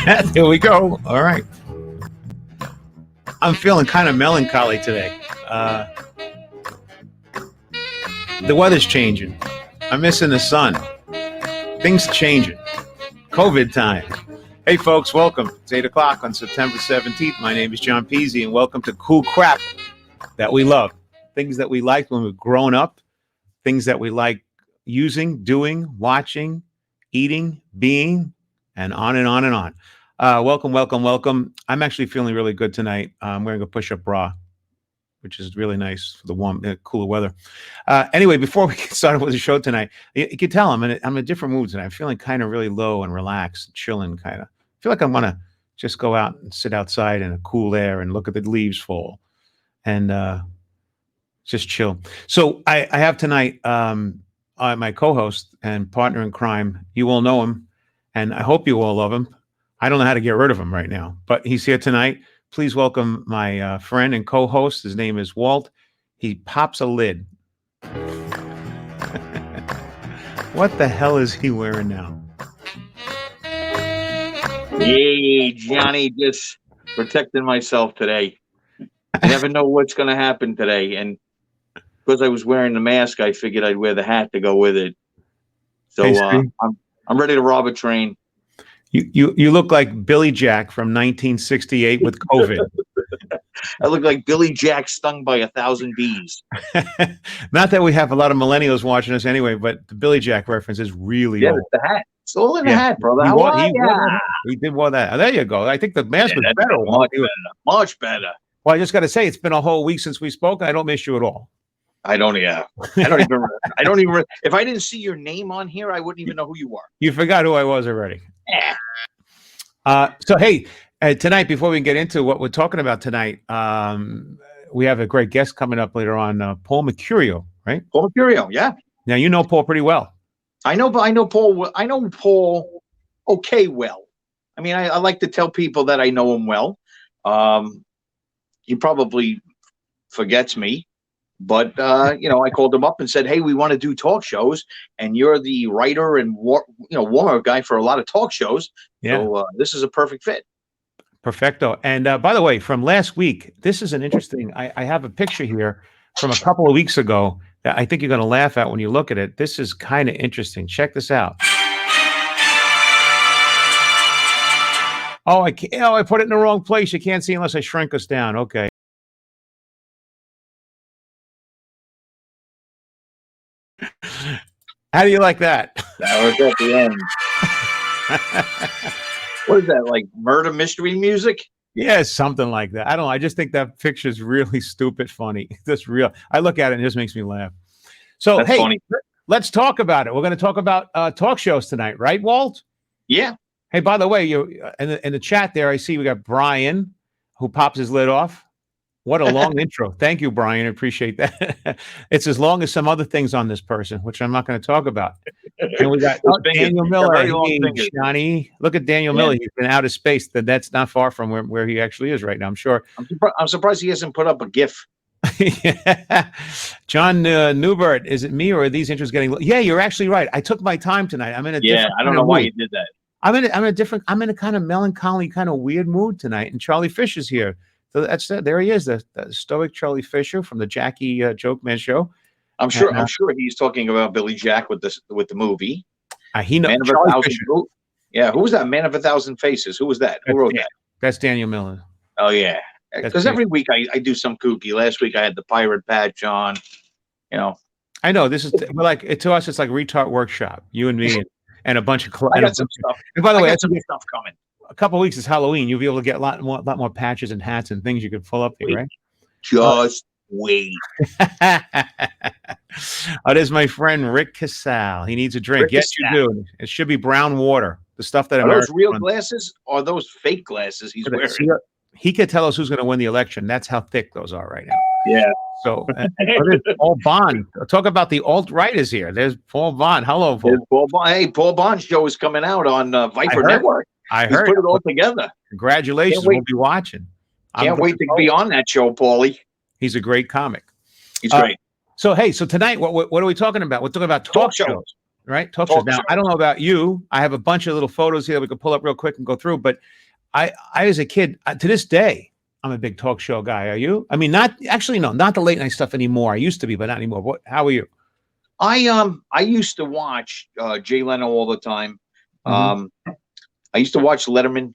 Here we go. All right. I'm feeling kind of melancholy today. The weather's changing. I'm missing the sun. Things changing. COVID time. Hey, folks, welcome. It's 8 o'clock on September 17th. My name is John Peasy, and welcome to Cool Crap that we love. Things that we liked when we were growing up. Things that we like using, doing, watching, eating, being, and on and on and on. Welcome, welcome, welcome. I'm actually feeling really good tonight. I'm wearing a push-up bra, which is really nice for the warm, cooler weather. Anyway, before we get started with the show tonight, you can tell I'm in a different mood tonight. I'm feeling kind of really low and relaxed, chilling kind of. I feel like I want to just go out and sit outside in a cool air and look at the leaves fall and just chill. So I have tonight my co-host and partner in crime. You all know him, and I hope you all love him. I don't know how to get rid of him right now, but he's here tonight. Please welcome my friend and co-host. His name is Walt. He pops a lid. What the hell is he wearing now? Hey, Johnny, just protecting myself today. I never know what's going to happen today. And because I was wearing the mask, I figured I'd wear the hat to go with it. So I'm ready to rob a train. You look like Billy Jack from 1968 with COVID. I look like Billy Jack stung by 1,000 bees. Not that we have a lot of millennials watching us anyway, but the Billy Jack reference is really old. It's the hat. It's all in the hat, brother. He did wear that. Oh, there you go. I think the mask was better. Much better. Well, I just got to say, it's been a whole week since we spoke. I don't miss you at all. I don't even. If I didn't see your name on here, I wouldn't even know who you were. You forgot who I was already. Yeah. So, hey, tonight, before we get into what we're talking about tonight, we have a great guest coming up later on, Paul Mercurio, right? Paul Mercurio, yeah. Now, you know Paul pretty well. I know Paul. I know Paul okay well. I mean, I like to tell people that I know him well. He probably forgets me. But, I called him up and said, hey, we want to do talk shows. And you're the writer and, warm-up guy for a lot of talk shows. Yeah. So this is a perfect fit. Perfecto. And by the way, from last week, this is an interesting, I have a picture here from a couple of weeks ago that I think you're going to laugh at when you look at it. This is kind of interesting. Check this out. Oh, I put it in the wrong place. You can't see unless I shrink us down. Okay. How do you like that? That was at the end. What is that, like murder mystery music? Yeah, something like that. I don't know. I just think that picture's really stupid funny. That's real. I look at it and it just makes me laugh. So, that's funny. Let's talk about it. We're going to talk about talk shows tonight, right, Walt? Yeah. Hey, by the way, you in the chat there, I see we got Brian who pops his lid off. What a long intro. Thank you, Brian. I appreciate that. It's as long as some other things on this person, which I'm not going to talk about. And we got Daniel Miller. Hey, Johnny. Look at Daniel Miller. He's been out of space. That's not far from where he actually is right now, I'm sure. I'm surprised he hasn't put up a GIF. Yeah. John Newbert, is it me or are these intros getting... Yeah, you're actually right. I took my time tonight. I'm in a different... I don't know why you did that. I'm in a kind of melancholy, kind of weird mood tonight. And Charlie Fisher's here. So that's it. There he is, the stoic Charlie Fisher from the Jackie Joke Man Show. I'm sure he's talking about Billy Jack with the movie. He knows. Yeah, who was that? Man of a Thousand Faces. Who was that? Who wrote that? That's Daniel Miller. Oh yeah, because every week I do some kooky. Last week I had the pirate patch on. I know this is to us. It's like retard workshop. You and me and a bunch of. I got some stuff. And by the way, that's some stuff coming. A couple of weeks is Halloween. You'll be able to get a lot more patches and hats and things you could pull up here, right? Just wait. There's my friend Rick Casal. He needs a drink. Yes, you do. It should be brown water. The stuff that are those real glasses or those fake glasses he's wearing? He could tell us who's going to win the election. That's how thick those are right now. Yeah. So, Paul Bond. Talk about the alt-right is here. There's Paul Bond. Hello, Paul. Paul Bond. Hey, Paul Bond's show is coming out on Viper Network. I heard. Put it all together. Congratulations. We'll be watching. Can't wait to be on that show, Paulie. He's a great comic. He's great. So tonight, what are we talking about? We're talking about talk shows. right? Talk shows. Talk Now, show. I don't know about you. I have a bunch of little photos here that we could pull up real quick and go through. But I as a kid, to this day, I'm a big talk show guy. Are you? I mean, not the late night stuff anymore. I used to be, but not anymore. How are you? I used to watch Jay Leno all the time. I used to watch Letterman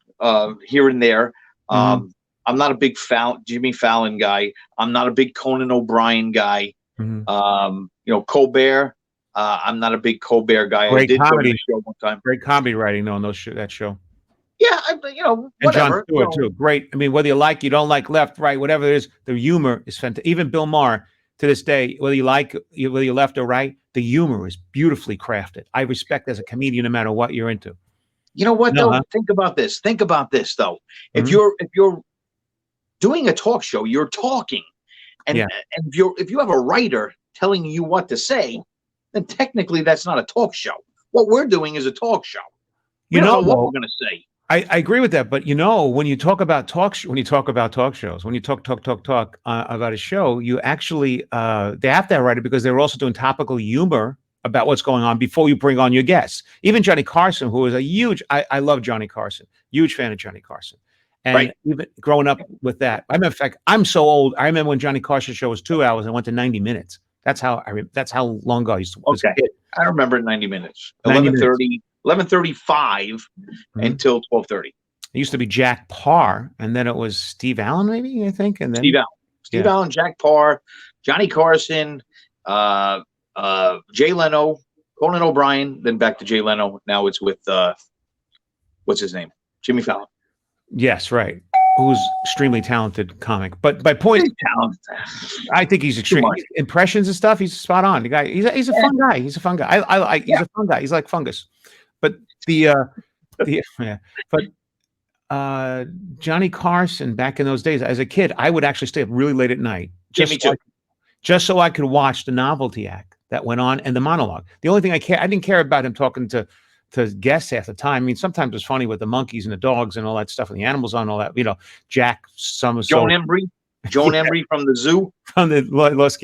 here and there. I'm not a big Jimmy Fallon guy. I'm not a big Conan O'Brien guy. Colbert. I'm not a big Colbert guy. Great I did comedy. go to the show one time. Great comedy writing, though, on that show. Yeah, And Jon whatever. Stewart, too. Great. I mean, whether you don't like left, right, whatever it is, the humor is fantastic. Even Bill Maher, to this day, whether you left or right, the humor is beautifully crafted. I respect as a comedian, no matter what you're into. You know what, though? Think about this. Though. If you're doing a talk show, you're talking. And if you have a writer telling you what to say, then technically that's not a talk show. What we're doing is a talk show. We don't know what we're going to say. I agree with that, but when you talk about talk shows, when you talk about a show, you actually they have to write it because they're also doing topical humor about what's going on before you bring on your guests. Even Johnny Carson, who is I love Johnny Carson, huge fan of Johnny Carson. And even growing up with that, in fact, I'm so old. I remember when Johnny Carson's show was 2 hours and went to 90 minutes. That's how long ago I used to. Okay, I remember 90 minutes. 11:35 until 12:30. It used to be Jack Parr, and then it was Steve Allen, maybe, I think, and then Steve Allen, Jack Parr, Johnny Carson, Jay Leno, Conan O'Brien, then back to Jay Leno. Now it's with what's his name, Jimmy Fallon. Yes, right. Who's extremely talented comic, but by point, I think he's extreme impressions and stuff. He's spot on. The guy, he's a fun guy. He's a fun guy. He's a fun guy. He's like fungus. But Johnny Carson back in those days, as a kid, I would actually stay up really late at night just so I could watch the novelty act that went on and the monologue. The only thing I didn't care about him talking to guests half the time. I mean, sometimes it's funny with the monkeys and the dogs and all that stuff and the animals on all that. Jack Joan Embry from the zoo, from the Los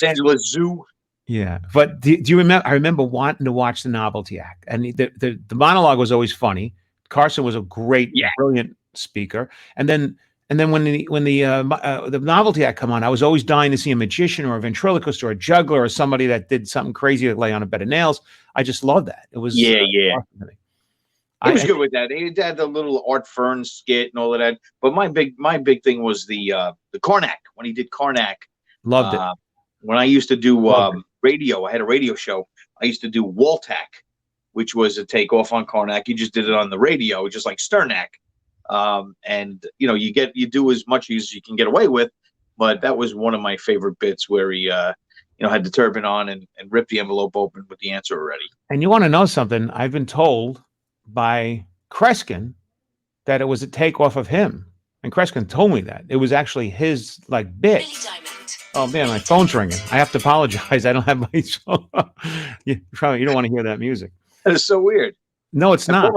Angeles Zoo. Yeah, but do you remember? I remember wanting to watch the novelty act, and the monologue was always funny. Carson was a great, brilliant speaker, and then when the novelty act come on, I was always dying to see a magician or a ventriloquist or a juggler or somebody that did something crazy like lay on a bed of nails. I just loved that. It was It was good with that. He had the little Art Fern skit and all of that. But my big thing was the Karnak, when he did Karnak. Loved it. When I used to do radio, I had a radio show. I used to do Waltack, which was a takeoff on Karnak. You just did it on the radio, just like Sternak. And you do as much as you can get away with. But that was one of my favorite bits where he had the turban on and ripped the envelope open with the answer already. And you want to know something? I've been told by Kreskin that it was a takeoff of him. And Kreskin told me that. It was actually his bit. Oh man, my phone's ringing. I have to apologize. I don't have my phone. You don't want to hear that music. That is so weird. No, it's not.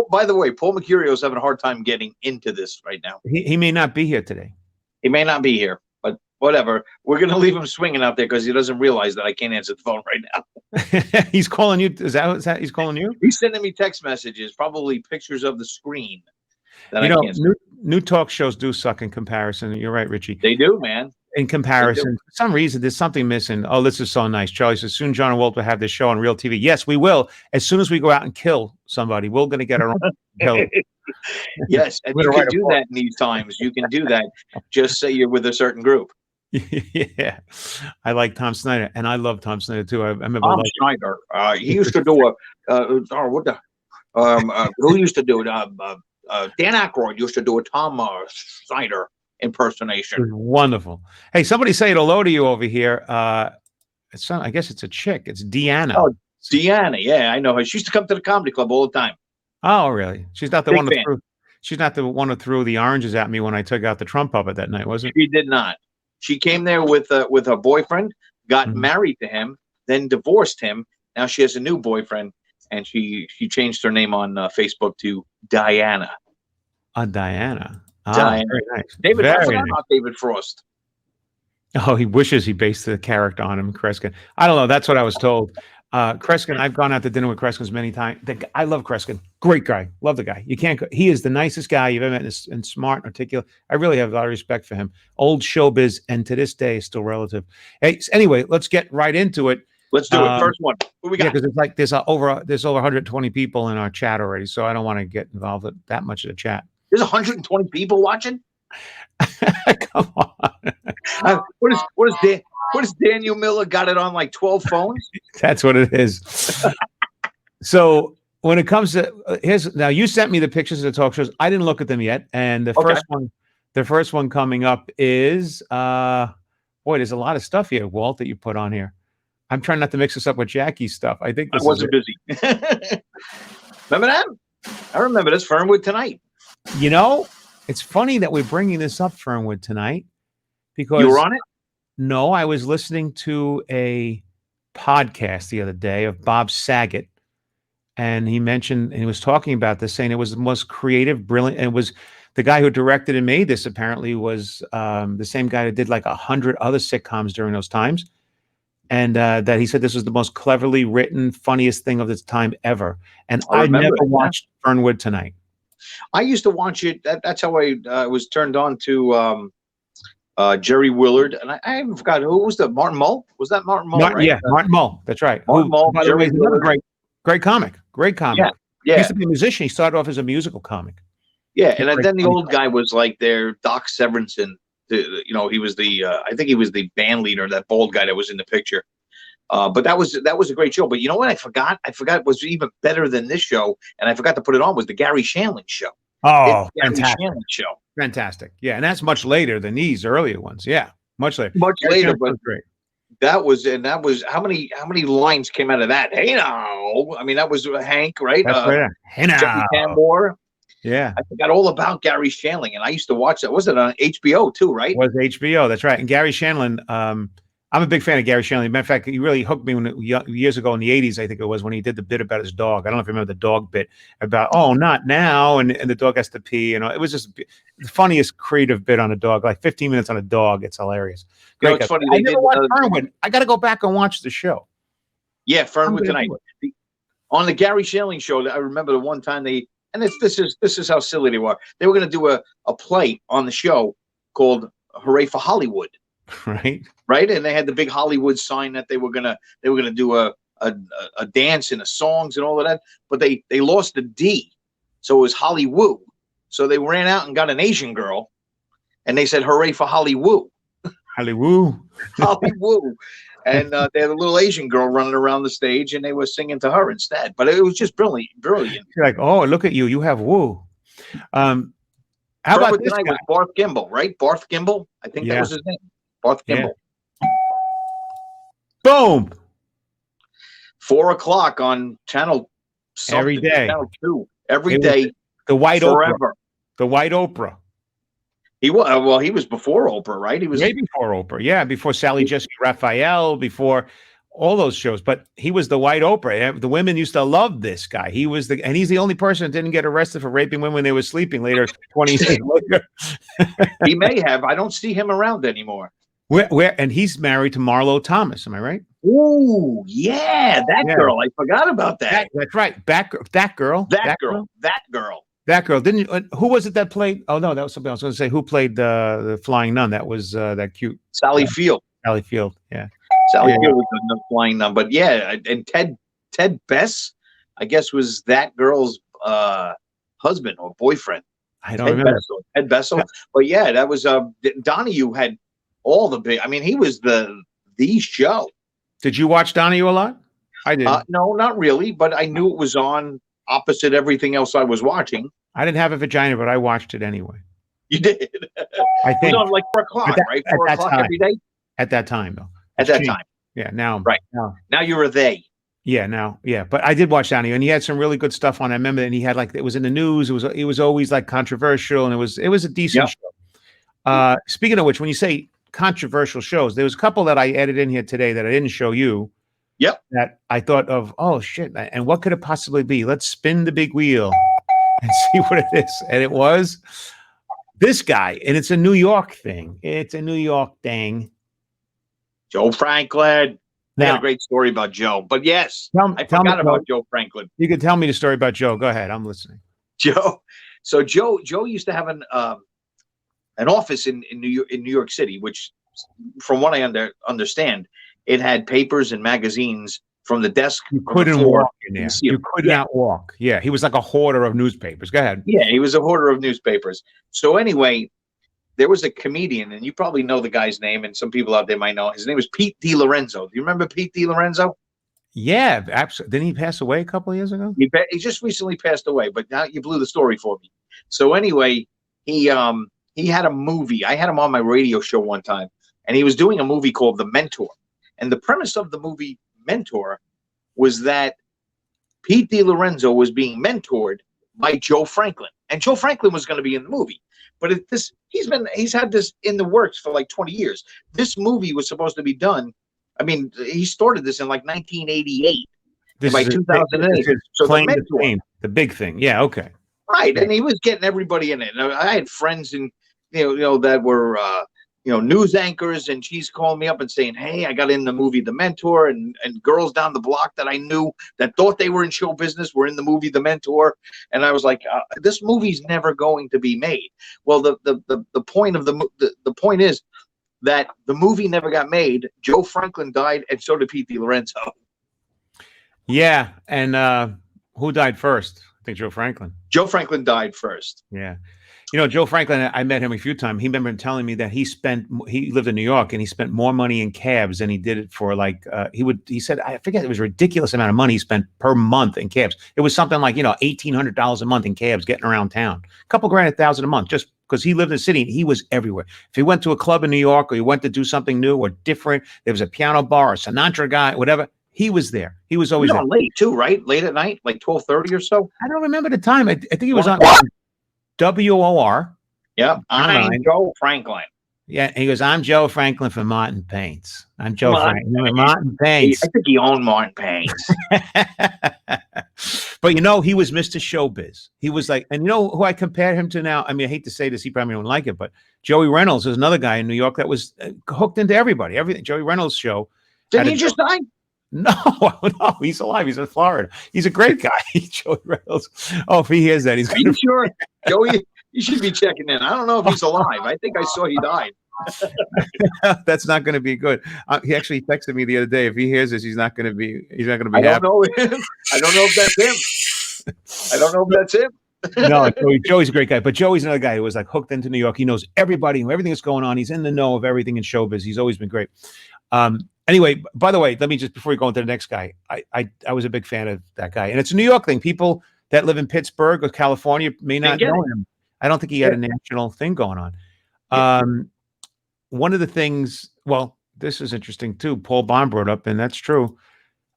By the way, Paul Mercurio is having a hard time getting into this right now. He may not be here today. He may not be here, but whatever. We're going to leave him swinging out there because he doesn't realize that I can't answer the phone right now. He's calling you. Is that he's calling you? He's sending me text messages, probably pictures of the screen. New talk shows do suck in comparison. You're right, Richie. They do, man. In comparison, for some reason, there's something missing. Oh, this is so nice. Charlie says, soon John and Walt will have this show on real TV. Yes, we will. As soon as we go out and kill somebody, we're going to get our own kill. Yes, and you can do that in these times. You can do that. Just say you're with a certain group. Yeah. I like Tom Snyder, and I love Tom Snyder, too. I remember Tom Snyder. He used to do who used to do it? Dan Aykroyd used to do a Tom Snyder impersonation. It was wonderful. Hey, somebody say hello to you over here. I guess it's a chick. It's Deanna. Oh, Deanna. Yeah, I know her. She used to come to the comedy club all the time. Oh, really? She's not the one that threw. She's not the one who threw the oranges at me when I took out the Trump puppet that night, was it? She did not. She came there with her boyfriend, got married to him, then divorced him. Now she has a new boyfriend, and she changed her name on Facebook to Diana. Diana. Diana. Very nice. David, I forgot about David Frost. Oh, he wishes he based the character on him, Kreskin. I don't know. That's what I was told. Kreskin, I've gone out to dinner with Kreskin many times. I love Kreskin. Great guy. Love the guy. You can't go. He is the nicest guy you've ever met and smart, articulate. I really have a lot of respect for him. Old showbiz, and to this day, is still relative. Hey, anyway, let's get right into it. Let's do it. First one. What we got? Yeah, because it's like there's over 120 people in our chat already, so I don't want to get involved with that much of the chat. There's 120 people watching. Come on. What is Daniel Miller got it on like 12 phones? That's what it is. So when it comes to now, you sent me the pictures of the talk shows. I didn't look at them yet, and the first one coming up is boy, there's a lot of stuff here, Walt, that you put on here. I'm trying not to mix this up with Jackie's stuff. I think I wasn't busy. Remember that? I remember this. Fernwood Tonight. You know, it's funny that we're bringing this up, Fernwood Tonight, because you were on it. No, I was listening to a podcast the other day of Bob Saget, and he was talking about this, saying it was the most creative, brilliant, and it was the guy who directed and made this apparently was the same guy that did like 100 other sitcoms during those times. And that he said this was the most cleverly written, funniest thing of its time ever. And I never watched Fernwood Tonight. I used to watch it. That's how I was turned on to Jerry Willard. And I forgot who was Martin Mull? Was that Martin Mull? Right? Yeah, Martin Mull. That's right. Martin Mull. By the way, another great comic. Great comic. Yeah. He used to be a musician. He started off as a musical comic. Yeah, and then the old guy was like their Doc Severinsen. He was I think he was the band leader, that bald guy that was in the picture. But that was a great show. But you know what? I forgot was even better than this show, and I forgot to put it on, was the Gary Shandling show. Oh, fantastic. Gary Shandling show. Fantastic. Yeah, and that's much later than these earlier ones. Yeah, much later. Much later, but great. That was how many lines came out of that? Hey now. I mean, that was Hank, right? That's right. Hey now. Jeffrey Tambor. Yeah. I forgot all about Gary Shandling, and I used to watch that. Was it on HBO too, right? It was HBO, that's right. And Gary Shandling, I'm a big fan of Gary Shandling. Matter of fact, he really hooked me years ago in the 80s, I think it was, when he did the bit about his dog. I don't know if you remember the dog bit about, oh, not now, and the dog has to pee. It was just the funniest creative bit on a dog, like 15 minutes on a dog. It's hilarious. Great. It's funny. I never watched Fernwood. I got to go back and watch the show. Yeah, Fernwood Tonight. On the Gary Shandling show, I remember the one time this is how silly they were. They were going to do a play on the show called Hooray for Hollywood. Right. And they had the big Hollywood sign that they were gonna do a dance and a songs and all of that. But they lost the D, so it was Hollywood. So they ran out and got an Asian girl, and they said Hooray for Hollywood. Hollywood. Hollywood. And they had a little Asian girl running around the stage, and they were singing to her instead. But it was just brilliant. You're like, oh, look at you! You have woo. How about this guy? Was Barth Gimbel, right? Barth Gimbel, I think that was his name. Barth Gimbel. Yeah. Boom. 4:00 on channel every day. Channel 2 every day. The White forever. Oprah. The White Oprah. He was before Oprah, right? He was way before Oprah. Yeah, before Sally Jessica Raphael, before all those shows. But he was the White Oprah. The women used to love this guy. And he's the only person that didn't get arrested for raping women when they were sleeping later, 20 years later. He may have. I don't see him around anymore. And he's married to Marlo Thomas. Am I right? Ooh, yeah, that girl. I forgot about that. That's right. That girl. That girl. Didn't you, who was it that played? Oh no, that was something else. I was going to say, who played the flying nun? That was that cute Sally Field. Sally Field. Yeah. Sally Field was the flying nun. But yeah, and Ted Bess, I guess, was that girl's husband or boyfriend. I don't remember. Ted Bessel. But yeah, that was Donahue had all the big. I mean, he was the show. Did you watch Donahue a lot? I did. No, not really, but I knew it was on opposite everything else I was watching. I didn't have a vagina, but I watched it anyway. You did? I think. It was on like 4:00, right? 4:00 every day? At that time, though. At that time. Yeah, now. Right. Now you're a they. Yeah, now. Yeah, but I did watch Donahue, and he had some really good stuff on. I remember, and he had it was in the news. It was always like controversial, and it was a decent show. Speaking of which, when you say controversial shows, there was a couple that I added in here today that I didn't show you. Yep. That I thought of, oh shit, and what could it possibly be? Let's spin the big wheel and see what it is. And it was this guy, and it's a New York thing. It's a New York thing. Joe Franklin. I got a Now, great story about Joe. But yes, I tell me, forgot about Joe Franklin. you could tell me the story about Joe. Go ahead. I'm listening. Joe. So Joe used to have an office in New York City, which, from what I understand, it had papers and magazines from the desk You from the couldn't floor. walk in there. You could not walk. Yeah, he was like a hoarder of newspapers. Go ahead. Yeah, he was a hoarder of newspapers. So anyway, there was a comedian, and you probably know the guy's name, and some people out there might know. His name was Pete DiLorenzo. Do you remember Pete DiLorenzo? Yeah, absolutely. Didn't he pass away a couple of years ago? He just recently passed away, but now you blew the story for me. So anyway, he had a movie. I had him on my radio show one time, and he was doing a movie called The Mentor. And the premise of the movie Mentor was that Pete DiLorenzo was being mentored by Joe Franklin, and Joe Franklin was going to be in the movie. But he's had this in the works for like 20 years. This movie was supposed to be done. I mean, he started this in like 1988. This by is 2008. So the big thing. Yeah, okay. Right, and he was getting everybody in it. And I had friends and that were news anchors, and she's calling me up and saying, "Hey, I got in the movie The Mentor," and girls down the block that I knew that thought they were in show business were in the movie The Mentor, and I was like, "This movie's never going to be made." Well, the point of the point is that the movie never got made. Joe Franklin died, and so did Pete DiLorenzo. Yeah, and who died first? I think Joe Franklin. Joe Franklin died first. Yeah. Joe Franklin, I met him a few times. He remember telling me that he lived in New York and he spent more money in cabs than he did it for he said, I forget, it was a ridiculous amount of money he spent per month in cabs. It was something like, $1,800 a month in cabs getting around town, a couple grand, $1,000 a month, just because he lived in the city and he was everywhere. If he went to a club in New York or he went to do something new or different, there was a piano bar, a Sinatra guy, whatever. He was there. He was always there. Late too, right? Late at night, like 12:30 or so. I don't remember the time. I think he was on WOR. Yeah, I'm Joe Franklin. Yeah, he goes, "I'm Joe Franklin from Martin Paints. I'm Joe Franklin. Martin Paints." I think he owned Martin Paints. But he was Mr. Showbiz. He was like, and who I compared him to now? I mean, I hate to say this, he probably don't like it, but Joey Reynolds is another guy in New York that was hooked into everybody. Everything. Joey Reynolds' show. Did he just die? No, he's alive. He's in Florida. He's a great guy, Joey Reynolds. Oh, if he hears that, he's Are you sure, Joey? You should be checking in. I don't know if he's alive. I think I saw he died. That's not going to be good. He actually texted me the other day. If he hears this, he's not going to be happy. I don't know if that's him. I don't know if that's him. No, Joey's a great guy, but Joey's another guy who was like hooked into New York. He knows everybody, everything that's going on. He's in the know of everything in showbiz. He's always been great. Anyway, by the way, let me just, before we go into the next guy, I was a big fan of that guy. And it's a New York thing. People that live in Pittsburgh or California may not know him. I don't think he had a national thing going on. One of the things, well, this is interesting too. Paul Bond brought up, and that's true.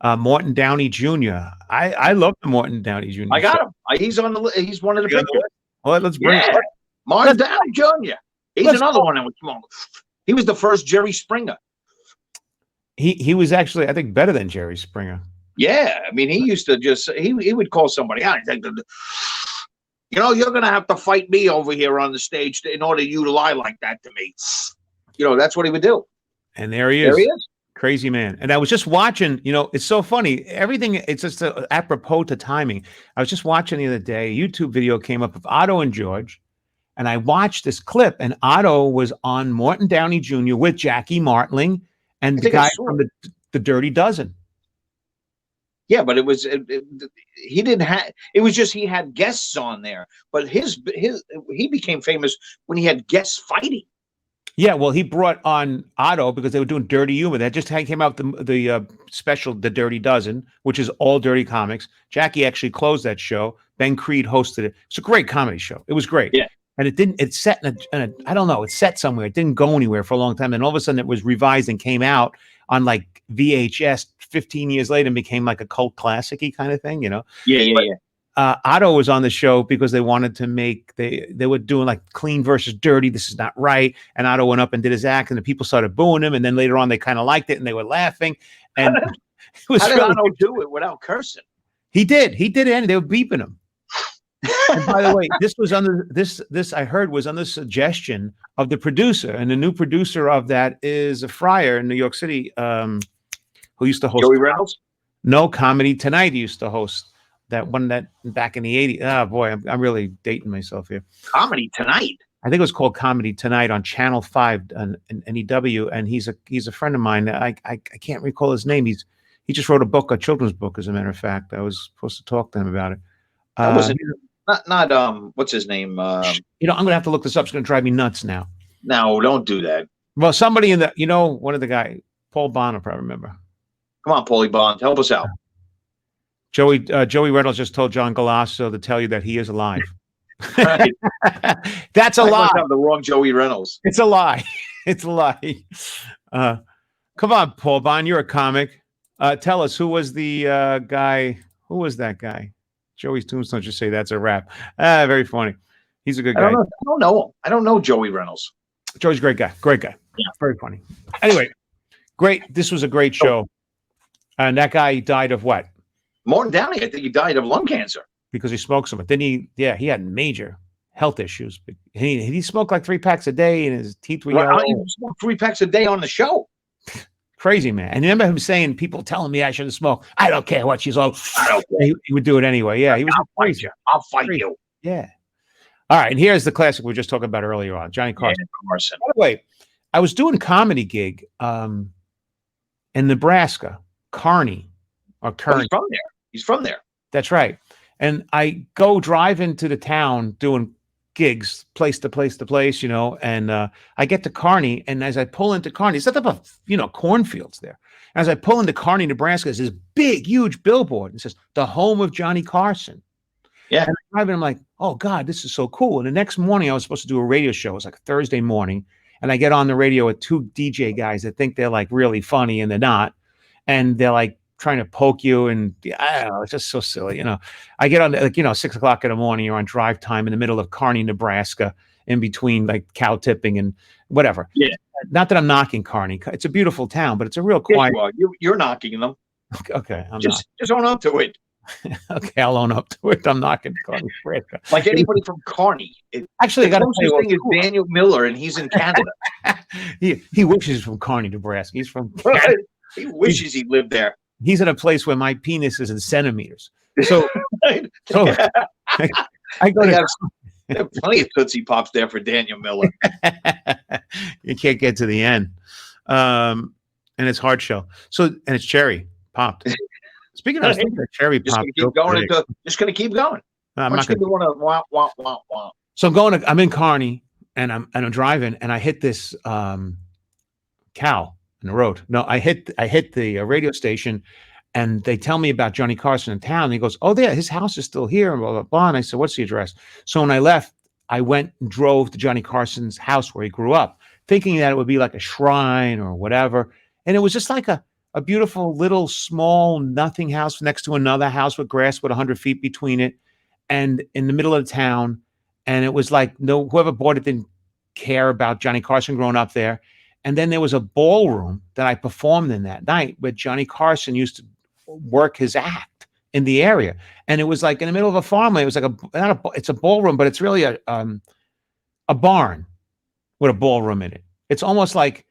Morton Downey Jr. I love the Morton Downey Jr. I got him. He's on the. He's one of the pictures. Well, let's bring it. Morton Downey Jr. He's another one that was small. He was the first Jerry Springer. He was actually, I think, better than Jerry Springer. Yeah, I mean, he used to just he would call somebody out. You're going to have to fight me over here on the stage in order you to lie like that to me. That's what he would do. And there he is. Crazy man. And I was just watching, it's so funny. Everything, it's just apropos to timing. I was just watching the other day, a YouTube video came up of Otto and George. And I watched this clip, and Otto was on Morton Downey Jr. with Jackie Martling and the guy from the Dirty Dozen. Yeah, but he didn't have. It was just he had guests on there, but he became famous when he had guests fighting. Yeah, well, he brought on Otto because they were doing dirty humor. That just came out the special, The Dirty Dozen, which is all dirty comics. Jackie actually closed that show. Ben Creed hosted it. It's a great comedy show. It was great. Yeah. And it set in a I don't know, it set somewhere. It didn't go anywhere for a long time. And all of a sudden it was revised and came out on like VHS 15 years later and became like a cult classic-y kind of thing, Yeah. Otto was on the show because they wanted to make, they were doing like clean versus dirty. This is not right. And Otto went up and did his act and the people started booing him. And then later on they kind of liked it and they were laughing. And how did Otto do it without cursing? He did it, and they were beeping him. And by the way, this was under this I heard was on the suggestion of the producer, and the new producer of that is a friar in New York City. who used to host Joey Reynolds. No, Comedy Tonight. He used to host that one that back in the 80s. Oh boy, I'm really dating myself here. Comedy Tonight. I think it was called Comedy Tonight on Channel 5 and NEW, and he's a friend of mine. I can't recall his name. He just wrote a children's book, as a matter of fact. I was supposed to talk to him about it. That wasn't not what's his name? I'm gonna have to look this up. It's gonna drive me nuts now. No, don't do that. Well, somebody in the one of the guy, Paul Bonner, probably remember. Come on, Paulie Bond, help us out. Joey Reynolds just told John Galasso to tell you that he is alive. Right. That's a lie. I have the wrong Joey Reynolds. It's a lie. It's a lie. Come on, Paul Bond, you're a comic. Tell us, who was the guy? Who was that guy? Joey's Tombstone just say that's a rap. Very funny. He's a good guy. I don't know him. I don't know Joey Reynolds. Joey's a great guy. Great guy. Yeah. Very funny. Anyway, great. This was a great show. And that guy died of what? Morton Downey. I think he died of lung cancer. Because he smoked so much. Then he had major health issues. He smoked like 3 packs a day, and his teeth were yellow. He smoked 3 packs a day on the show. Crazy, man. And remember him saying, people telling me I shouldn't smoke. I don't care what she's all. I don't care. He would do it anyway. Yeah, he was crazy. I'll fight you. Yeah. All right, and here's the classic we were just talking about earlier on, Johnny Carson. Yeah, Carson. By the way, I was doing a comedy gig in Nebraska, Kearney. He's from there. He's from there. That's right. And I go drive into the town doing gigs, place to place to place, and I get to Kearney, and as I pull into Kearney, it's not about, cornfields there. As I pull into Kearney, Nebraska, there's this big, huge billboard. It says, the home of Johnny Carson. Yeah. And I'm like, oh, God, this is so cool. And the next morning, I was supposed to do a radio show. It was like a Thursday morning. And I get on the radio with 2 DJ guys that think they're like really funny, and they're not. And they're like trying to poke you. And I don't know, it's just so silly. I get on 6 o'clock in the morning, you're on drive time in the middle of Kearney, Nebraska, in between like cow tipping and whatever. Yeah. Not that I'm knocking Kearney. It's a beautiful town, but it's a real quiet. You're knocking them. Okay. Just own up to it. Okay, I'll own up to it. I'm knocking Kearney, Nebraska. Like anybody from Kearney. Actually, the closest thing is Daniel Miller, and he's in Canada. he wishes he's from Kearney, Nebraska. He's from Canada. He wishes he lived there. He's in a place where my penis is in centimeters. So, I go to. There are plenty of Tootsie Pops there for Daniel Miller. You can't get to the end. And it's hard shell. And it's cherry popped. Speaking of cherry pop, just gonna keep going. I'm not gonna. So I'm in Kearney, and I'm driving, and I hit this cow in the road. No, I hit the radio station, and they tell me about Johnny Carson in town. And he goes, "Oh, yeah, his house is still here," and blah blah blah. And I said, "What's the address?" So when I left, I went and drove to Johnny Carson's house where he grew up, thinking that it would be like a shrine or whatever, and it was just like a beautiful little small nothing house next to another house with grass with 100 feet between it, and in the middle of the town. And it was like whoever bought it didn't care about Johnny Carson growing up there. And then there was a ballroom that I performed in that night where Johnny Carson used to work his act in the area. And it was like in the middle of a farmland. It was like it's a ballroom, but it's really a barn with a ballroom in it. It's almost like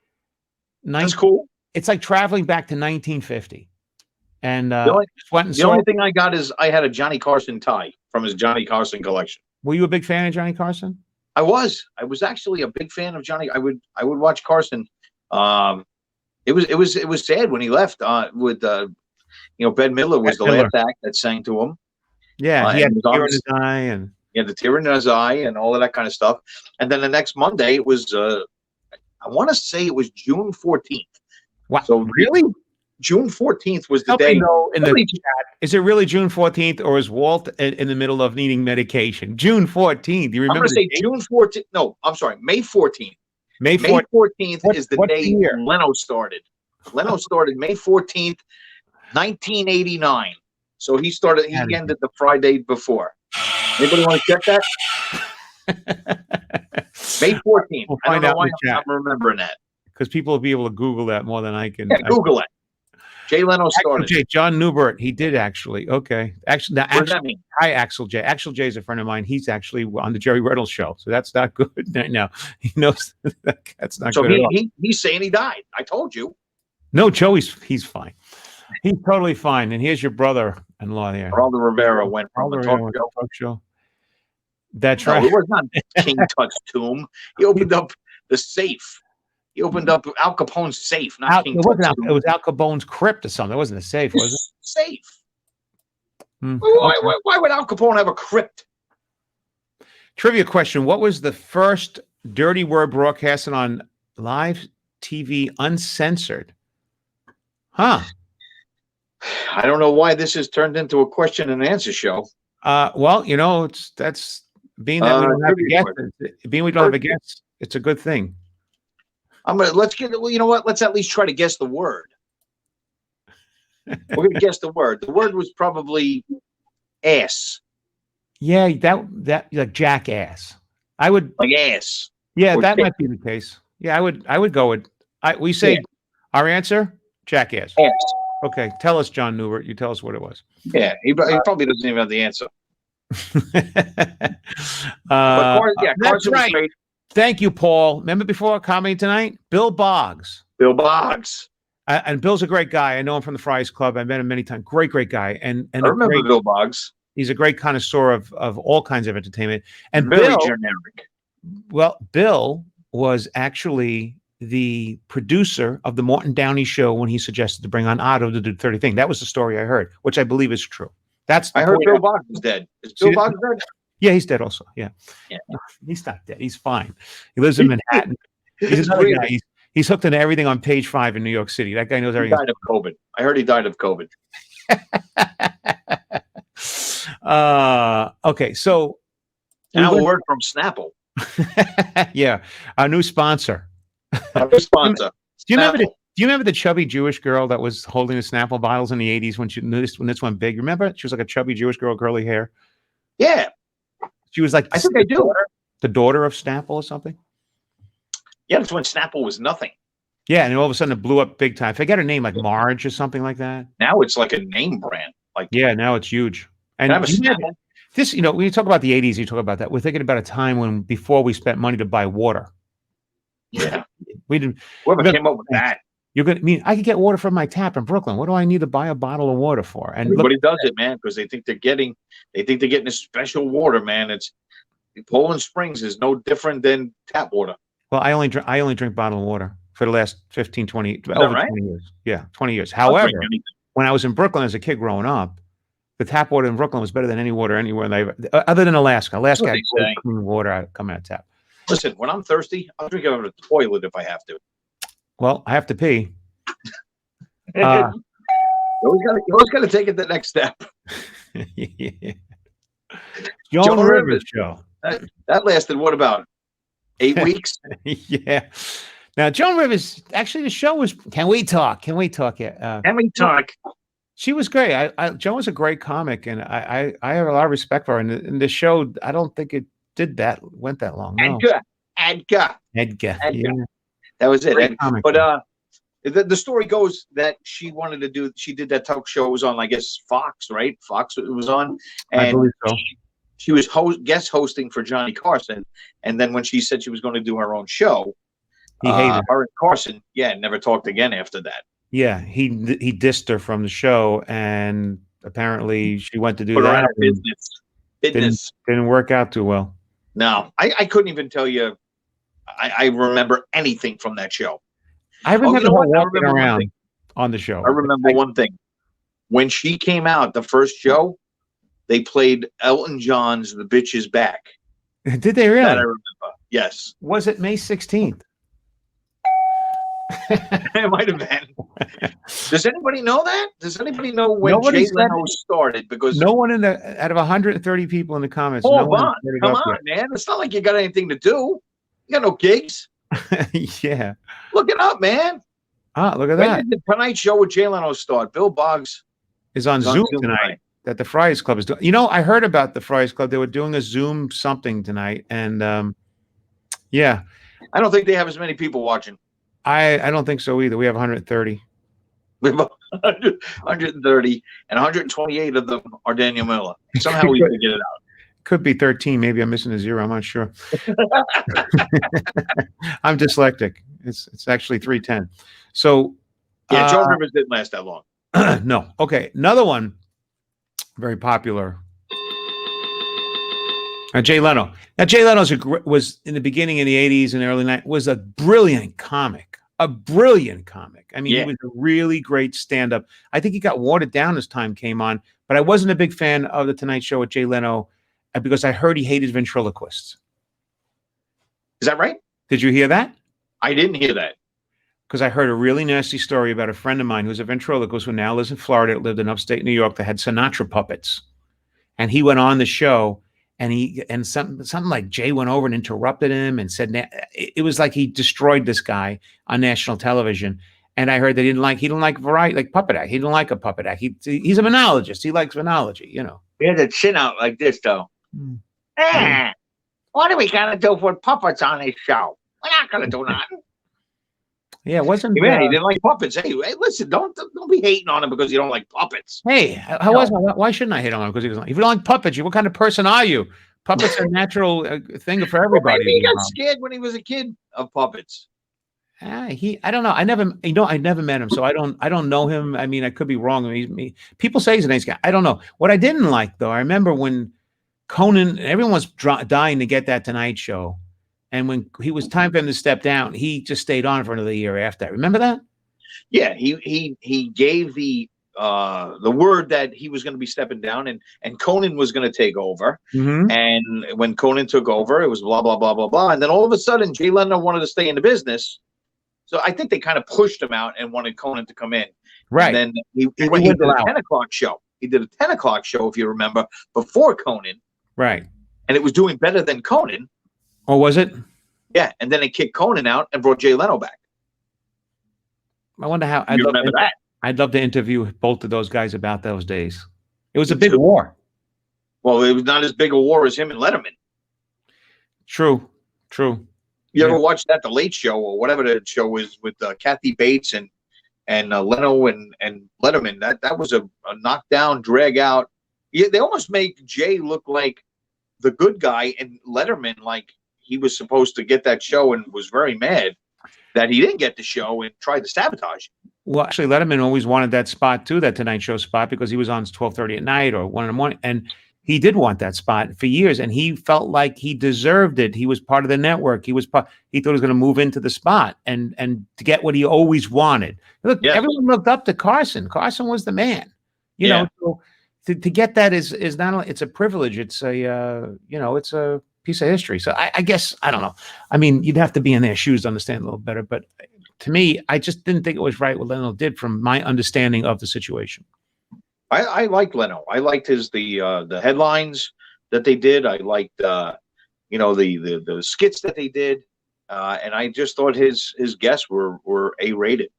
that's cool. It's like traveling back to 1950. And the only thing I got is I had a Johnny Carson tie from his Johnny Carson collection. Were you a big fan of Johnny Carson? I was actually a big fan of Johnny. I would watch Carson. It was sad when he left. With Ben Miller was the last act that sang to him. Yeah, he had the tear in his eye, and he had the tear in his eye, and all of that kind of stuff. And then the next Monday, it was I want to say it was June 14th. Wow! So really, June 14th was the day. In the chat, is it really June 14th, or is Walt in the middle of needing medication? June 14th. You remember? I'm going to say June 14th. No, I'm sorry, May 14th. May 14th is the day Leno started. Leno started May 14th, 1989. So he ended the Friday before. Anybody want to check that? May 14th. We'll I don't know why I'm remembering that. Because people will be able to Google that more than I can. Yeah, Google it. Jay Leno started. John Newbert, he did actually. Okay. What does that mean? Hi, Axel J. Axel J is a friend of mine. He's actually on the Jerry Reynolds show. So that's not good. No, he knows that's not good. So he's saying he died. I told you. No, Joey's he's fine. He's totally fine. And here's your brother-in-law here. Geraldo Rivera went from Aldo a Rivera went to talk a talk show. That's show. No, right. it was not King Tut's tomb. He opened up the safe. He opened up Al Capone's safe, not King Tut's tomb. It was Al Capone's crypt or something. It wasn't a safe, was it? Safe. Hmm. Why would Al Capone have a crypt? Trivia question. What was the first dirty word broadcasted on live TV uncensored? Huh. I don't know why this has turned into a question and answer show. Well, that's being that we don't have a guest. Being we don't have a guest, it's a good thing. Well, you know what? Let's at least try to guess the word. We're gonna guess the word. The word was probably ass. Yeah, that like jackass. I would like ass. Yeah, that might be the case. Yeah, I would go with we say our answer, jackass. Ass. Okay, tell us, John Newbert. You tell us what it was. Yeah, he probably doesn't even have the answer. That's right. Great. Thank you, Paul. Remember before our comedy tonight? Bill Boggs. Bill Boggs. And Bill's a great guy. I know him from the Friars Club. I've met him many times. Great guy. And I remember Bill Boggs. He's a great connoisseur of all kinds of entertainment. And very generic. Well, Bill was actually the producer of the Morton Downey show when he suggested to bring on Otto to do the 30 thing. That was the story I heard, which I believe is true. I heard Bill Boggs is dead. Is Bill Boggs dead? Yeah, he's dead also. Yeah. He's not dead. He's fine. He lives in Manhattan. He's another guy. He's hooked into everything on Page 5 in New York City. That guy knows everything. He died of COVID. I heard he died of COVID. Okay, so now a word from Snapple. Yeah, our new sponsor. Our new sponsor. Do you remember the chubby Jewish girl that was holding the Snapple bottles in the 80s when this went big? Remember? She was like a chubby Jewish girl, curly hair. Yeah. She was like I think I do. The daughter of Snapple or something. Yeah, that's when Snapple was nothing. Yeah, and all of a sudden it blew up big time. I forget her name, like Marge or something like that. Now it's like a name brand. Now it's huge. And this, when you talk about the 80s, you talk about that. We're thinking about a time when before we spent money to buy water. Yeah. We didn't. Whoever came up with that. I could get water from my tap in Brooklyn. What do I need to buy a bottle of water for? And everybody does it, man, because they think they're getting a special water, man. It's Poland Springs is no different than tap water. Well, I only drink bottled water for the last 15, 20, over 20 years. Yeah, 20 years. However, when I was in Brooklyn as a kid growing up, the tap water in Brooklyn was better than any water anywhere. Other than Alaska. Alaska had clean water coming out of tap. Listen, when I'm thirsty, I'll drink out of the toilet if I have to. Well, I have to pee. You always got to take it the next step. Yeah. Joan Rivers show. That lasted, what, about 8 weeks? Yeah. Now, Joan Rivers, actually, the show was, can we talk? Can we talk? She was great. Joan was a great comic, and I have a lot of respect for her. And the show, I don't think it went that long. No. Edgar. Yeah. That was it. But the story goes that she did that talk show. It was on, I guess, Fox, right? Fox it was on. And I believe so. She was guest hosting for Johnny Carson. And then when she said she was going to do her own show, he hated her and Carson, never talked again after that. Yeah, he dissed her from the show, and apparently she went to do Put her that. Out of business. Didn't work out too well. No, I couldn't even tell you. I remember anything from that show. I remember walking around on the show. I remember one thing. When she came out, the first show, they played Elton John's "The Bitch Is Back." Did they really? That I remember. Yes. Was it May 16th? It might have been. Does anybody know that? Does anybody know when Jay Leno started? Because no one out of 130 people in the comments. Come on, man! It's not like you got anything to do. You got no gigs. Yeah. Look it up, man. Look at that. When did the Tonight Show with Jay Leno start? Bill Boggs is on Zoom tonight. That the Friars Club is doing. I heard about the Friars Club. They were doing a Zoom something tonight, and yeah. I don't think they have as many people watching. I don't think so either. We have 130. We have 130, and 128 of them are Daniel Miller. Somehow we figured it out. Could be 13. Maybe I'm missing a zero. I'm not sure. I'm dyslexic. It's actually 310. So Joan Rivers didn't last that long. No. Okay. Another one, very popular. Jay Leno. Now, Jay Leno's was in the beginning in the 80s and early 90s, was a brilliant comic. A brilliant comic. I mean, he Yeah. was a really great stand-up. I think he got watered down as time came on, but I wasn't a big fan of The Tonight Show with Jay Leno because I heard he hated ventriloquists. Is that right? Did you hear that? I didn't hear that. Because I heard a really nasty story about a friend of mine who's a ventriloquist who now lives in Florida, lived in upstate New York, that had Sinatra puppets. And he went on the show and something like Jay went over and interrupted him and said it was like he destroyed this guy on national television. And I heard that he didn't like variety, like puppet act. He didn't like a puppet act. He's a venologist. He likes venology, you know. He had the chin out like this, though. What are we gonna do with puppets on this show? We're not gonna do nothing. Yeah, it wasn't. He didn't like puppets. Hey, listen, don't be hating on him because you don't like puppets. Hey, why shouldn't I hate on him because he doesn't? If you don't like puppets, what kind of person are you? Puppets are a natural thing for everybody. Maybe he got scared when he was a kid of puppets. I don't know. I never met him, so I don't know him. I mean, I could be wrong. People say he's a nice guy. I don't know. What I didn't like though, I remember when Conan, everyone was dying to get that Tonight Show. And when he was time for him to step down, he just stayed on for another year after that. Remember that? Yeah, he gave the word that he was going to be stepping down, and Conan was going to take over. Mm-hmm. And when Conan took over, it was blah blah blah blah blah. And then all of a sudden, Jay Leno wanted to stay in the business, so I think they kind of pushed him out and wanted Conan to come in. Right. And then he did a 10 o'clock show. He did a 10 o'clock show, if you remember, before Conan. Right. And it was doing better than Conan. Or was it? Yeah, and then they kicked Conan out and brought Jay Leno back. I wonder how. You remember that? I'd love to interview both of those guys about those days. It was a big war. Well, it was not as big a war as him and Letterman. True. You ever watched that, The Late Show, or whatever the show is with Kathy Bates and Leno and Letterman? That was a knockdown, drag out. Yeah, they almost make Jay look like the good guy, and Letterman like he was supposed to get that show and was very mad that he didn't get the show and tried to sabotage it. Well, actually, Letterman always wanted that spot too, that Tonight Show spot, because he was on 12:30 at night or 1 in the morning, and he did want that spot for years, and he felt like he deserved it. He was part of the network. He thought he was going to move into the spot and to get what he always wanted. Look, Everyone looked up to Carson. Carson was the man. You know, so to get that is not only, it's a privilege. It's a it's a piece of history. So I guess I don't know. I mean, you'd have to be in their shoes to understand a little better. But to me, I just didn't think it was right what Leno did from my understanding of the situation. I liked Leno. I liked the headlines that they did. I liked the skits that they did, and I just thought his guests were A-rated.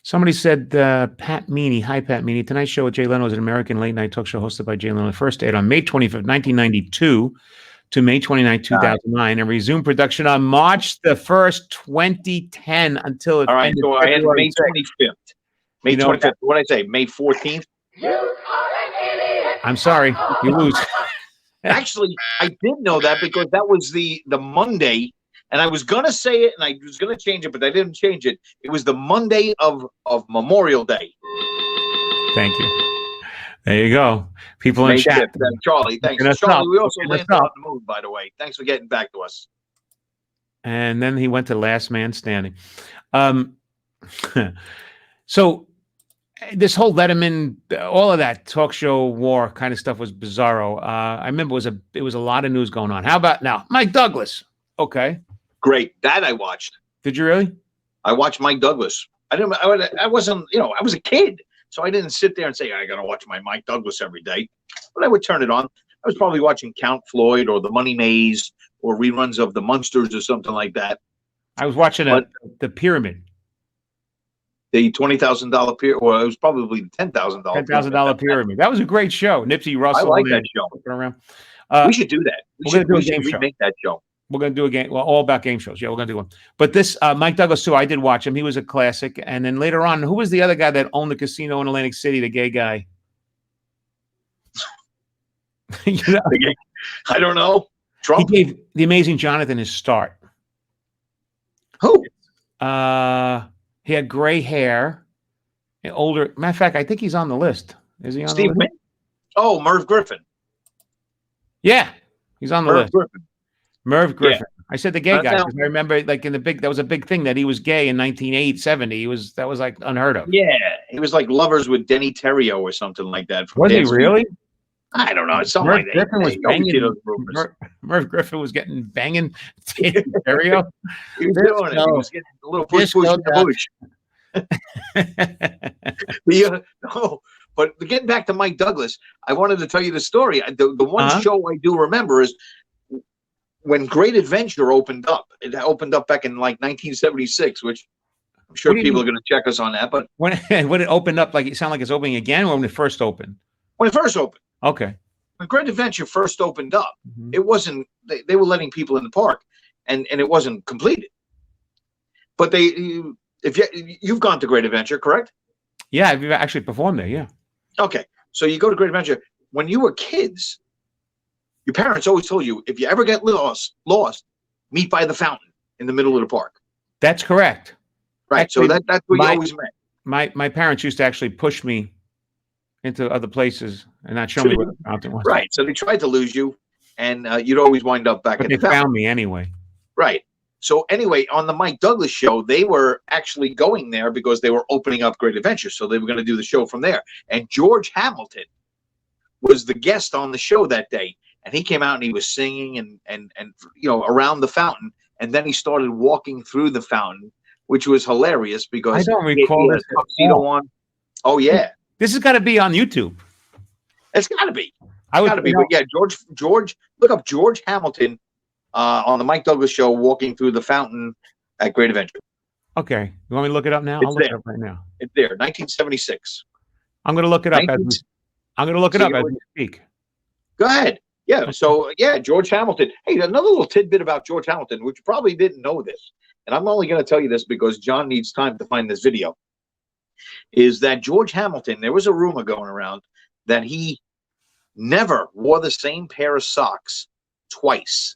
Somebody said Pat Meany. Hi, Pat Meany. Tonight's Show with Jay Leno is an American late-night talk show hosted by Jay Leno. It first aired on May 25th, 1992 to May 29th, 2009, and resumed production on March the 1st, 2010 until it ended. So I had May 25th. May 25th. What did I say? May 14th? I'm sorry. You lose. Actually, I did know that because that was the Monday, and I was going to say it, and I was going to change it, but I didn't change it. It was the Monday of Memorial Day. Thank you. There you go. People in chat. Charlie, thanks. Charlie, we also landed on the moon, by the way. Thanks for getting back to us. And then he went to Last Man Standing. So this whole Letterman, all of that talk show war kind of stuff was bizarro. I remember it was a lot of news going on. How about now, Mike Douglas? Okay, great. That I watched. Did you really? I watched Mike Douglas. I wasn't. I was a kid, so I didn't sit there and say I got to watch my Mike Douglas every day. But I would turn it on. I was probably watching Count Floyd or The Money Maze or reruns of The Munsters or something like that. I was watching the Pyramid. The $20,000 pyramid, or it was probably the $10,000. $10,000 pyramid. That was a great show. Nipsey Russell. I like that show. Around. We should do that. We should remake that show. We're going to do a game. Well, all about game shows. Yeah, we're going to do one. But this Mike Douglas too. I did watch him. He was a classic. And then later on, who was the other guy that owned the casino in Atlantic City? The gay guy. I don't know. Trump. He gave the Amazing Jonathan his start. Who? He had gray hair. Older. Matter of fact, I think he's on the list. Is he on the Steve list? Wynn? Oh, Merv Griffin. Yeah, he's on the Merv list. Griffin. Merv Yeah. Griffin. I said the gay guy Now, because I remember, like that was a big thing that he was gay in 1970. That was like unheard of. yeah, he was like lovers with Denny Terrio or something like that from Was he Dance really? Fever. I don't know. It's something Merv like that. Griffin was You always see banging. those rumors. Merv Griffin was getting banging stereo. He was doing it. He was getting a little push in the bush. No, but getting back to Mike Douglas, I wanted to tell you the story. The one show I do remember is when Great Adventure opened up. It opened up back in like 1976, which I'm sure people are going to check us on that. But when it opened up, like it sounded like it's opening again, or when it first opened? When it first opened. Okay. When Great Adventure first opened up, it wasn't. They were letting people in the park, and it wasn't completed. But if you've gone to Great Adventure, correct? Yeah, I've actually performed there. Yeah. Okay, so you go to Great Adventure. When you were kids, your parents always told you, if you ever get lost, meet by the fountain in the middle of the park. That's correct. Right. Actually, so that's what you always meant. My parents used to actually push me into other places and not show me where the fountain was. Right. So they tried to lose you, and you'd always wind up back at the fountain. They found me anyway. Right. So anyway, on the Mike Douglas show, they were actually going there because they were opening up Great Adventure. So they were going to do the show from there. And George Hamilton was the guest on the show that day. And he came out and he was singing and around the fountain. And then he started walking through the fountain, which was hilarious because I don't recall this tuxedo on. Oh yeah. This has got to be on YouTube. It's got to be. Got to be. But yeah, George, look up George Hamilton on the Mike Douglas show, walking through the fountain at Great Adventure. Okay, you want me to look it up now? I'll look it up right now. It's there, 1976. I'm going to look it up as we speak. Go ahead. Yeah. Okay. So yeah, George Hamilton. Hey, another little tidbit about George Hamilton, which you probably didn't know this, and I'm only going to tell you this because John needs time to find this video. Is that George Hamilton? There was a rumor going around that he never wore the same pair of socks twice.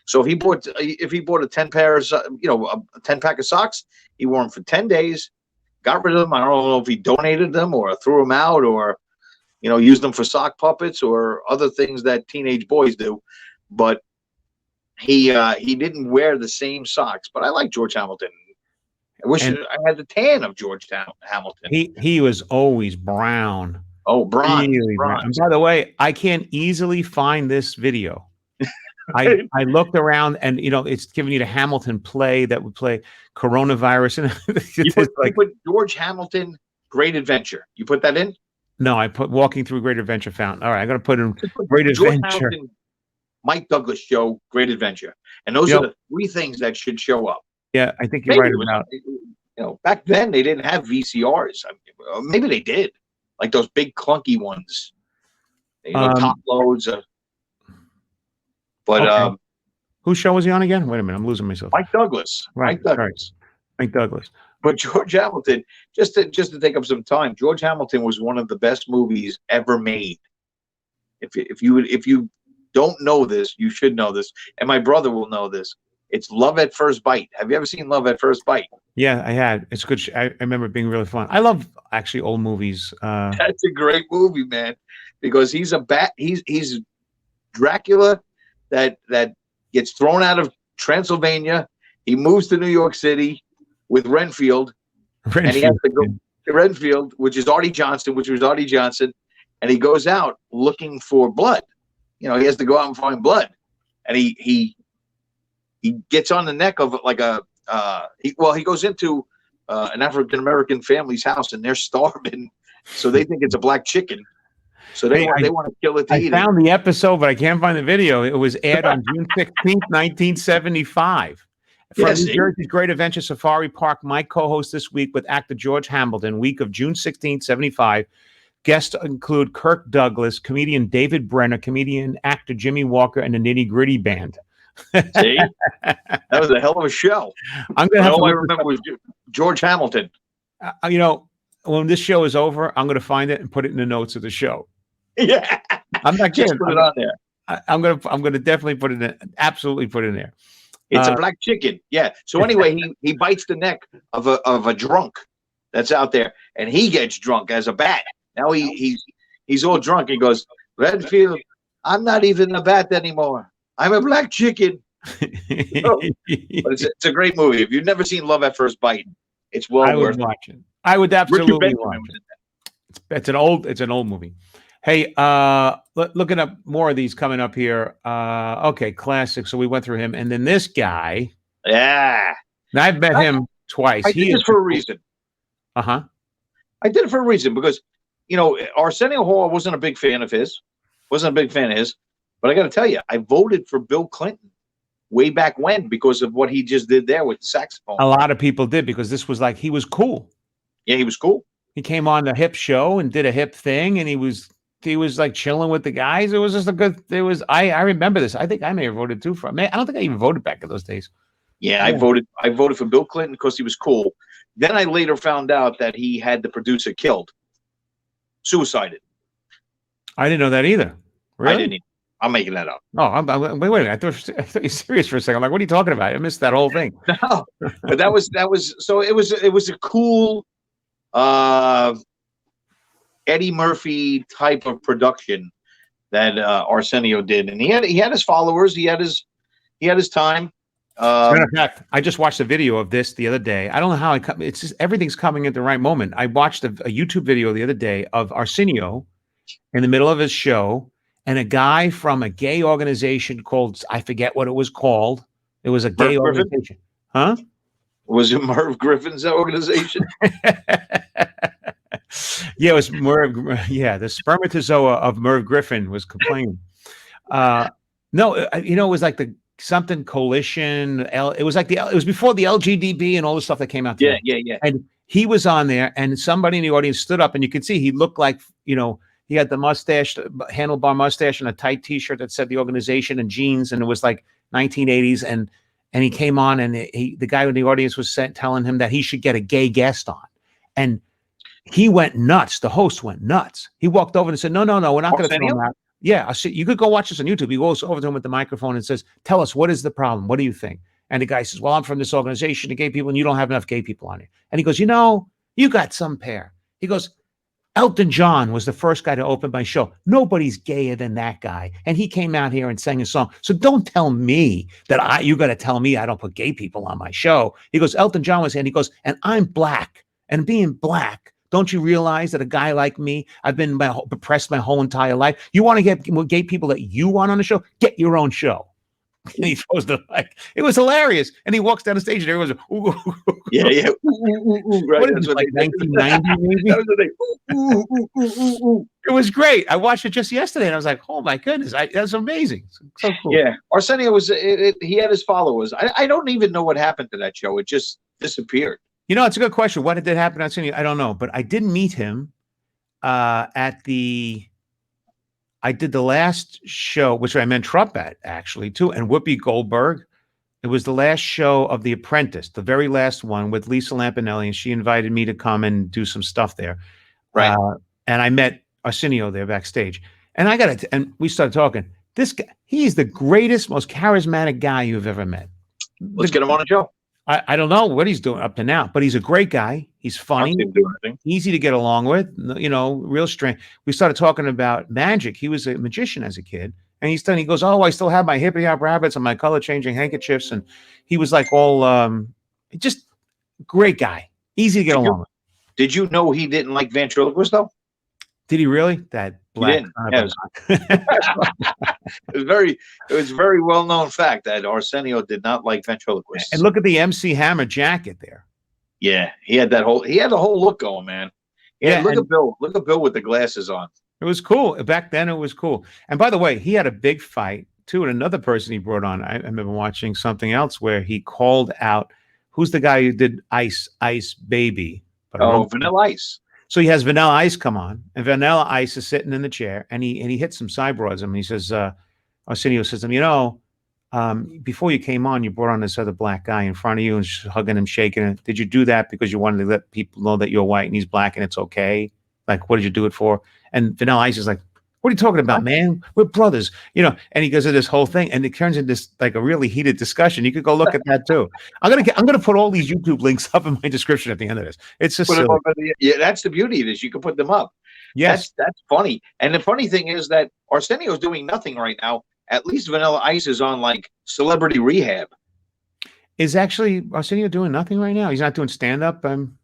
So if he bought a 10 pairs, a 10 pack of socks, he wore them for 10 days, got rid of them. I don't know if he donated them or threw them out or, used them for sock puppets or other things that teenage boys do. But he didn't wear the same socks. But I like George Hamilton. I wish I had the tan of George Hamilton. He was always brown. Oh, bronze. Really brown. And by the way, I can't easily find this video. I looked around and it's giving you the Hamilton play that would play coronavirus and you put George Hamilton Great Adventure. You put that in? No, I put Walking Through Great Adventure Fountain. All right, I'm gonna put in Great Adventure. Hamilton, Mike Douglas show, Great Adventure, and those are the three things that should show up. Yeah, I think you're right about. Back then they didn't have VCRs. Maybe they did, like those big clunky ones. Top loads. But okay. Whose show was he on again? Wait a minute, I'm losing myself. Mike Douglas. Right. Mike Douglas. But George Hamilton, just to take up some time, George Hamilton was one of the best movies ever made. If you don't know this, you should know this, and my brother will know this. It's Love at First Bite. Have you ever seen Love at First Bite? Yeah, I had. It's good. I remember it being really fun. I love actually old movies. That's a great movie, man, because he's he's Dracula that gets thrown out of Transylvania. He moves to New York City with Renfield. And he has to go to Renfield, which was Artie Johnson, and he goes out looking for blood. He has to go out and find blood, and he gets on the neck of like he goes into an African American family's house, and they're starving, so they think it's a black chicken. So they want to kill it to eat it. I found the episode, but I can't find the video. It was aired on June 16th, 1975. From New Jersey's Great Adventure Safari Park, my co-host this week with actor George Hamilton, week of June 16th, 75. Guests include Kirk Douglas, comedian David Brenner, comedian actor Jimmy Walker, and the Nitty Gritty Band. See? That was a hell of a show. All I remember was George Hamilton. When this show is over, I'm going to find it and put it in the notes of the show. Yeah. I'm not kidding. Just put it on there. I'm going to definitely put it in. Absolutely put it in there. It's a black chicken. Yeah. So anyway, he bites the neck of a drunk, that's out there, and he gets drunk as a bat. Now he's all drunk. He goes, Redfield, I'm not even a bat anymore. I'm a black chicken. But it's a great movie. If you've never seen Love at First Bite, it's well I worth would watch it. I would Richard absolutely Benjamin watch was it. in that. It's an old movie. Hey, looking up more of these coming up here. Okay, classic. So we went through him, and then this guy. Yeah, Now I've met him twice. I did this for a reason. Uh-huh. I did it for a reason because, Arsenio Hall wasn't a big fan of his. Wasn't a big fan of his. But I got to tell you, I voted for Bill Clinton way back when because of what he just did there with the saxophone. A lot of people did because this was like he was cool. Yeah, he was cool. He came on the hip show and did a hip thing, and he was like chilling with the guys. It was just a good. I remember this. I think I may have voted too for. I don't think I even voted back in those days. Yeah, I voted for Bill Clinton because he was cool. Then I later found out that he had the producer killed, suicided. I didn't know that either. Really? I didn't either. I'm making that up. Oh, wait a minute. I thought you were serious for a second. I'm like, what are you talking about? I missed that whole thing. No, but that was so it was a cool Eddie Murphy type of production that Arsenio did, and he had his followers, he had his time. Matter of fact, I just watched a video of this the other day. I don't know how it's just everything's coming at the right moment. I watched a YouTube video the other day of Arsenio in the middle of his show, and a guy from a gay organization called, I forget what it was called. It was a gay organization. Huh? Was it Merv Griffin's organization? Yeah, it was Merv. Yeah, the spermatozoa of Merv Griffin was complaining. No, it was like the something coalition. It was like it was before the LGDB and all the stuff that came out. Yeah. And he was on there, and somebody in the audience stood up, and you could see he looked like, he had the mustache, handlebar mustache, and a tight T-shirt that said the organization, and jeans, and it was like 1980s. And he came on, and the guy in the audience was telling him that he should get a gay guest on, and he went nuts. The host went nuts. He walked over and said, "No, we're not going to throw him out." Yeah, I see. You could go watch this on YouTube. He goes over to him with the microphone and says, "Tell us, what is the problem? What do you think?" And the guy says, "Well, I'm from this organization of gay people, and you don't have enough gay people on it." And he goes, "You got some pair." He goes, "Elton John was the first guy to open my show. Nobody's gayer than that guy. And he came out here and sang a song. So don't tell me that you got to tell me I don't put gay people on my show." He goes, "Elton John was here." And he goes, "And I'm black. And being black, don't you realize that a guy like me, I've been oppressed my whole entire life. You want to get gay people that you want on the show? Get your own show." And he throws the mic. It was hilarious. And he walks down the stage and everyone's like, "Ooh, ooh, ooh." Yeah. Ooh, right. What is it, like 1990 maybe? That was the thing. It was great. I watched it just yesterday and I was like, oh my goodness, that's amazing. So cool. Yeah. Arsenio he had his followers. I don't even know what happened to that show. It just disappeared. It's a good question. What did happen to Arsenio? I don't know, but I did meet him I did the last show, which I met Trump at actually too, and Whoopi Goldberg. It was the last show of The Apprentice, the very last one with Lisa Lampanelli, and she invited me to come and do some stuff there. Right. And I met Arsenio there backstage, and and we started talking. This guy, he's the greatest, most charismatic guy you've ever met. Let's get him on a show. I don't know what he's doing up to now, but he's a great guy. He's funny, easy to get along with, real strength. We started talking about magic. He was a magician as a kid. And he goes, "Oh, I still have my hippity hop rabbits and my color changing handkerchiefs." And he was like all, just great guy, easy to get along with. Did you know he didn't like ventriloquists though? Did he really? That black. Yes. It was a very well known fact that Arsenio did not like ventriloquists. And look at the MC Hammer jacket there. Yeah, he had the whole look going, man. Yeah, look at Bill. Look at Bill with the glasses on. It was cool. Back then, it was cool. And by the way, he had a big fight too. And another person he brought on, I remember watching something else where he called out, who's the guy who did Ice Baby? Vanilla Ice. So he has Vanilla Ice come on, and Vanilla Ice is sitting in the chair, and he hits some sidebroads him. And he says, Arsenio says to him, before you came on, you brought on this other black guy in front of you and hugging him, shaking him. Did you do that because you wanted to let people know that you're white and he's black and it's okay? Like, what did you do it for? And Vanilla Ice is like, what What are you talking about, man? We're brothers, And he goes to this whole thing, and it turns into this like a really heated discussion. You could go look at that too. I'm gonna put all these YouTube links up in my description at the end of this. It's just silly. Yeah, that's the beauty of this. You can put them up. Yes, that's funny. And the funny thing is that Arsenio's doing nothing right now. At least Vanilla Ice is on like celebrity rehab. Is actually Arsenio doing nothing right now? He's not doing stand up. I don't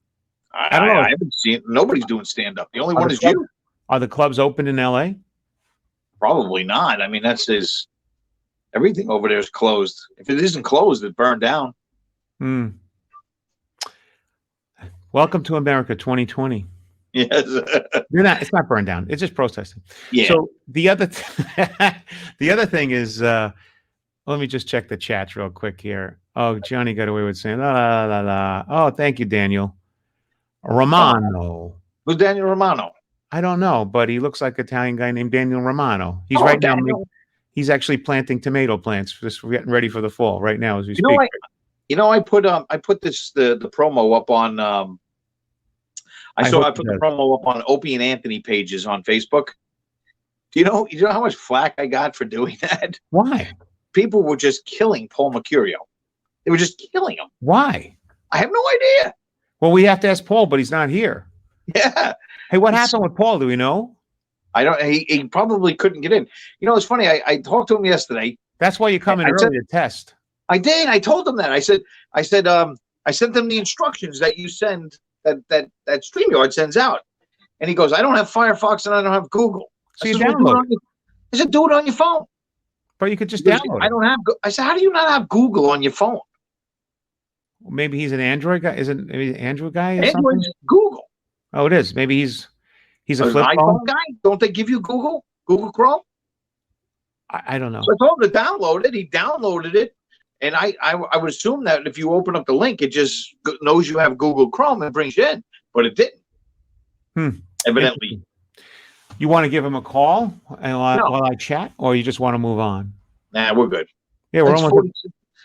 know. I haven't seen. Nobody's doing stand up. The only one is you. Are the clubs open in LA? Probably not. I mean, everything over there is closed. If it isn't closed, it burned down. Welcome to America 2020. Yes. It's not burned down. It's just protesting. Yeah. So the other thing is, let me just check the chats real quick here. Oh, Johnny got away with saying la la la la. Oh, thank you, Daniel. Romano. Who's Daniel Romano? I don't know, but he looks like an Italian guy named Daniel Romano. He's now. He's actually planting tomato plants, just getting ready for the fall right now as we speak. I put this the promo up on. I put the promo up on Opie and Anthony pages on Facebook. Do you know how much flack I got for doing that? Why? People were just killing Paul Mercurio. They were just killing him. Why? I have no idea. Well, we have to ask Paul, but he's not here. Yeah. Hey, what happened with Paul? Do we know? I don't. He probably couldn't get in. It's funny. I talked to him yesterday. That's why you come in early to test. I did. I told him that. I said. I sent them the instructions that you send that StreamYard sends out, and he goes, I don't have Firefox and I don't have Google. So you download it. I said, do it on your phone. But you could just download it. I don't have. I said, how do you not have Google on your phone? Maybe he's an Android guy. Is it maybe an Android guy? Or Android's something? Google. Oh, it is. Maybe he's a flip iPhone phone guy. Don't they give you Google Chrome? I don't know. So I told him to download it. He downloaded it, and I would assume that if you open up the link, it just knows you have Google Chrome and brings you in, but it didn't. Evidently. You want to give him a call while I chat, or you just want to move on? Nah, we're good. Yeah, we're almost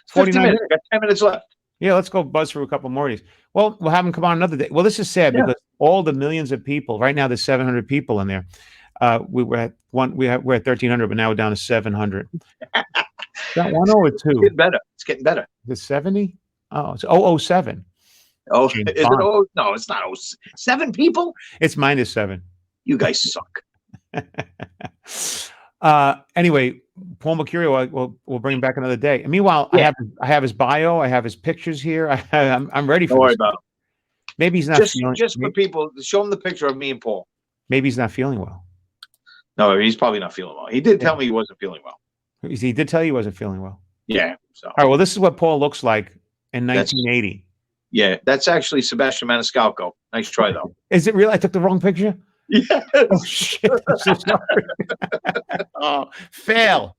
49 minutes. Got 10 minutes left. Yeah, let's go buzz through a couple more of these. Well, we'll have him come on another day. Well, this is sad because all the millions of people right now, there's 700 people in there. We're at 1,300, but now we're down to 700. Is that one or two? It's getting better. It's getting better. The 70? Oh, it's 007. Oh, is it? Oh, no, it's not. 7 people. It's -7. You guys suck. Anyway, Paul Mercurio, we'll bring him back another day. And meanwhile, I have his bio, I have his pictures here. I'm ready for. Don't worry about it. Maybe he's not feeling. Just for people, show him the picture of me and Paul. Maybe he's not feeling well. No, he's probably not feeling well. He did tell me he wasn't feeling well. He did tell you he wasn't feeling well. Yeah. So. All right. Well, this is what Paul looks like in 1980. That's actually Sebastian Maniscalco. Nice try, though. Is it real? I took the wrong picture? Yes. Oh, shit. I'm so sorry. Oh, fail.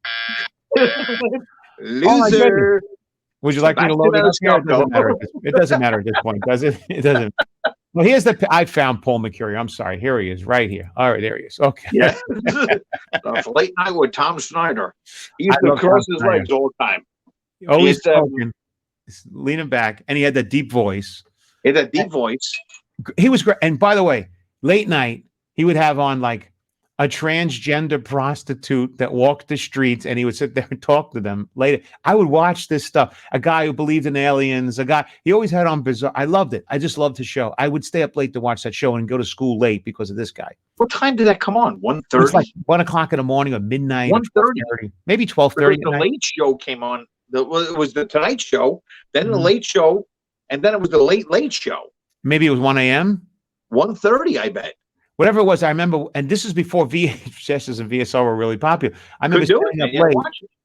Loser. Would you like me to load it up here? It doesn't matter at this point, does it? It doesn't. Well, I found Paul Mercurio. I'm sorry. Here he is, right here. All right, there he is. Okay. Yeah. Late night with Tom Snyder. He used to cross his legs all the time. Always talking, leaning back, and he had that deep voice. He had that deep voice. He was great. And by the way, late night, he would have on like a transgender prostitute that walked the streets, and he would sit there and talk to them later. I would watch this stuff. A guy who believed in aliens, he always had on bizarre. I loved it. I just loved his show. I would stay up late to watch that show and go to school late because of this guy. What time did that come on? 1:30? It was like 1 o'clock in the morning or midnight. 1:30. Maybe 12:30. The Late Show came on. It was the Tonight Show, then the Late Show, and then it was the Late Show. Maybe it was 1 a.m. 1:30, I bet. Whatever it was, I remember, and this is before VHS and VSR were really popular. I remember staying up late.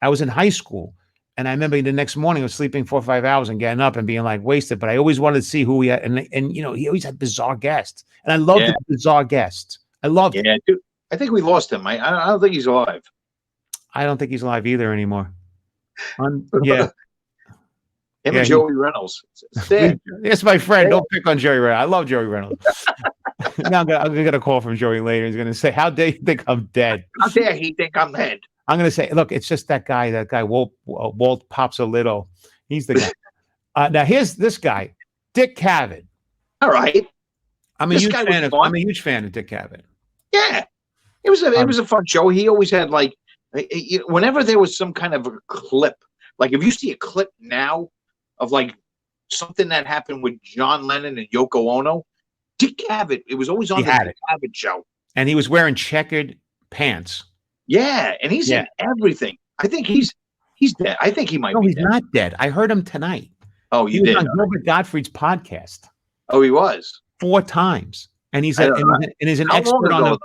I was in high school, and I remember the next morning I was sleeping 4 or 5 hours and getting up and being like wasted. But I always wanted to see who he had, and he always had bizarre guests, and I loved the bizarre guests. I loved it. Dude, I think we lost him. I don't think he's alive. I don't think he's alive either anymore. Him and Joey Reynolds. It's my friend. Don't pick on Joey Reynolds. I love Joey Reynolds. Now I'm gonna get a call from Joey later. He's gonna say, "How dare you think I'm dead? How dare he think I'm dead?" I'm gonna say, "Look, it's just that guy. Walt Popsolito. He's the guy." Now here's this guy, Dick Cavett. All right, I'm a huge fan of Dick Cavett. Yeah, It was a fun show. He always had like, whenever there was some kind of a clip, like if you see a clip now of like something that happened with John Lennon and Yoko Ono, Dick Cavett, it was always He on the had Dick it. Cavett show. And he was wearing checkered pants. Yeah, and he's in everything. I think he's dead. I think he might No, be he's dead. not dead. I heard him tonight. Oh, He you was did? on Gilbert Gottfried's podcast Oh, he was. 4 times. And he's I an don't know. How long expert on ago,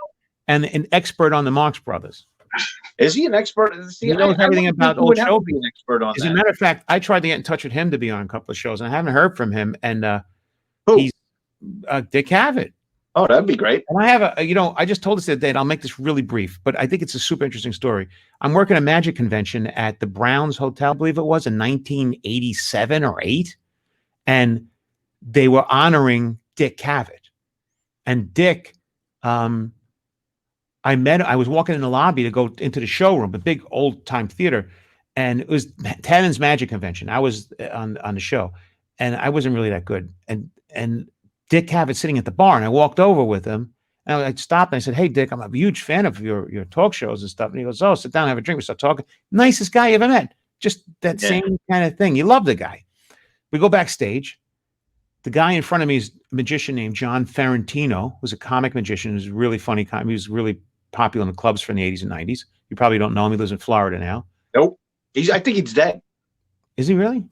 an expert on the Marx Brothers. Is he an expert? See, He knows everything wouldn't about think he old would have show to be an expert on As that. a matter of fact, I tried to get in touch with him to be on a couple of shows, and I haven't heard from him. And Who? he's Dick Cavett. Oh, that'd be great. And I have I just told this the other day, and I'll make this really brief, but I think it's a super interesting story. I'm working a magic convention at the Browns Hotel, I believe it was, in 1987 or 8. And they were honoring Dick Cavett. And Dick, I was walking in the lobby to go into the showroom, a big old time theater, and it was Tannen's Magic Convention. I was on the show, and I wasn't really that good. And Dick Cavett sitting at the bar, and I walked over with him, and I stopped and I said, "Hey, Dick, I'm a huge fan of your talk shows and stuff." And he goes, "Oh, sit down, have a drink." We start talking. Nicest guy you ever met. Just that same kind of thing. You love the guy. We go backstage. The guy in front of me is a magician named John Ferrantino, who's a comic magician. Who's really funny. He was really popular in the clubs from the 80s and 90s. You probably don't know him. He lives in Florida now. Nope. I think he's dead. Is he really?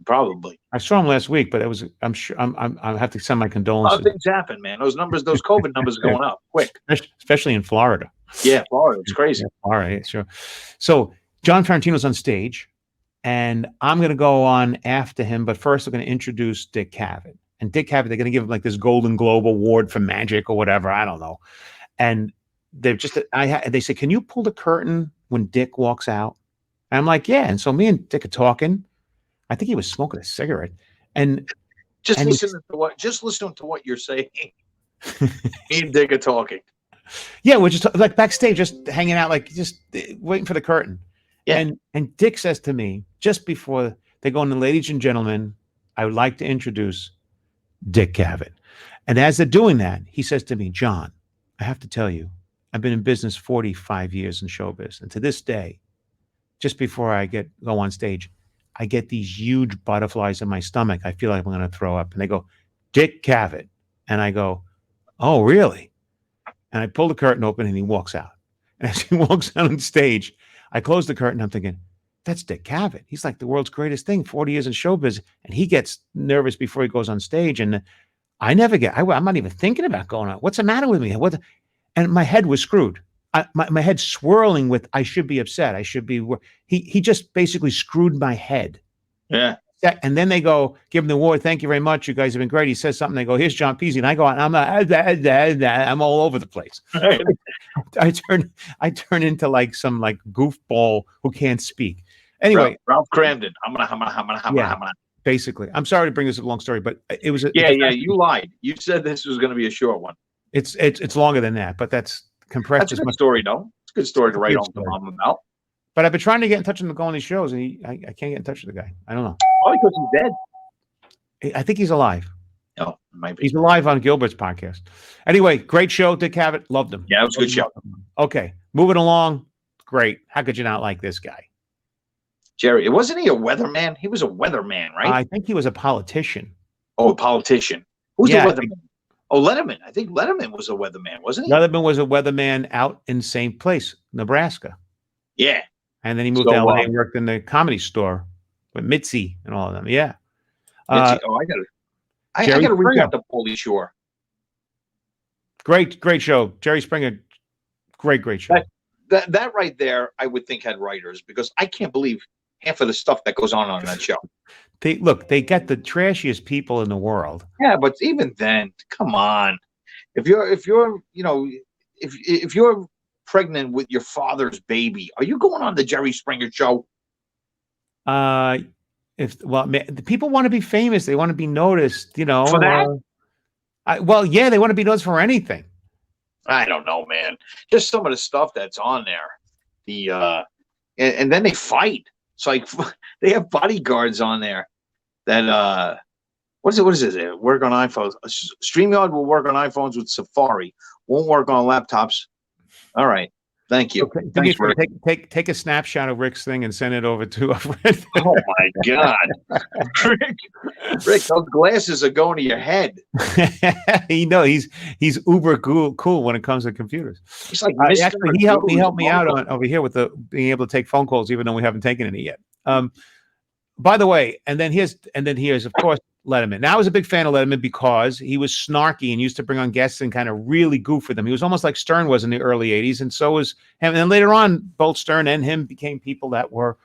Probably. I saw him last week, but I'm sure I have to send my A lot condolences. of things happen, man. Those COVID numbers are going up quick. Especially in Florida. Yeah, Florida. It's crazy. All right, sure. So John Ferrantino's on stage, and I'm going to go on after him, but first I'm going to introduce Dick Cavett. And Dick Cavett, they're going to give him like this Golden Globe Award for magic or whatever. I don't know. And they're just, they say, "Can you pull the curtain when Dick walks out?" And I'm like, "Yeah." And so me and Dick are talking. I think he was smoking a cigarette. And listen to what you're saying. Me and Dick are talking. Yeah, we're just like backstage, just hanging out, like just waiting for the curtain. Yeah. And Dick says to me, just before they go in, "Ladies and gentlemen, I would like to introduce Dick Cavett." And as they're doing that, he says to me, "John, I have to tell you, I've been in business 45 years in showbiz. And to this day, just before I go on stage, I get these huge butterflies in my stomach. I feel like I'm going to throw up." And they go, "Dick Cavett." And I go, "Oh, really?" And I pull the curtain open and he walks out. And as he walks out on stage, I close the curtain. I'm thinking, that's Dick Cavett. He's like the world's greatest thing, 40 years in showbiz. And he gets nervous before he goes on stage. And I never I'm not even thinking about going on. What's the matter with me? And my head was screwed. My head swirling with, I should be upset. I should be. He just basically screwed my head. Yeah. And then they go, give him the award. "Thank you very much. You guys have been great." He says something. They go, "Here's John Peasy." And I go out and I'm all over the place. I turn into like some like goofball who can't speak. Anyway, Ralph Cramden. I'm basically, I'm sorry to bring this a long story, but it was You lied. You said this was going to be a short one. It's longer than that, but that's compressed. That's a good story, though. It's a good story to write home to mom about. But I've been trying to get in touch with him to go on these shows, and I can't get in touch with the guy. I don't know. Probably because he's dead. I think he's alive. No, might be. He's alive on Gilbert's podcast. Anyway, great show, Dick Cavett. Loved him. Yeah, it was a good show. Okay, moving along. Great. How could you not like this guy? Jerry, wasn't he a weatherman? He was a weatherman, right? I think he was a politician. Oh, a politician. Who's the weatherman? Oh, Letterman. I think Letterman was a weatherman, wasn't he? Letterman was a weatherman out in St. Place, Nebraska. Yeah. And then he moved to LA and worked in the Comedy Store with Mitzi and all of them. Yeah. Mitzi, I gotta reach out to Pauly Shore. Great show. Jerry Springer, great show. That right there, I would think had writers, because I can't believe half of the stuff that goes on that show. They get the trashiest people in the world. Yeah, but even then, come on. If you're pregnant with your father's baby, are you going on the Jerry Springer show? The people want to be famous, they want to be noticed, For that? They want to be noticed for anything. I don't know, man. Just some of the stuff that's on there. And then they fight. It's like they have bodyguards on there that what is it? Work on iPhones. StreamYard will work on iPhones with Safari. Won't work on laptops All right. Thank you. Okay. Thanks, Rick. Take a snapshot of Rick's thing and send it over to a friend. Oh my God, Rick, those glasses are going to your head. He's uber cool when it comes to computers. He's like Mr. Actually, he helped me out over here with the being able to take phone calls, even though we haven't taken any yet. By the way, and then here's of course Letterman. Now I was a big fan of Letterman because he was snarky and used to bring on guests and kind of really goof with them. He was almost like Stern was in the early '80s, and so was him. And then later on, both Stern and him became people that were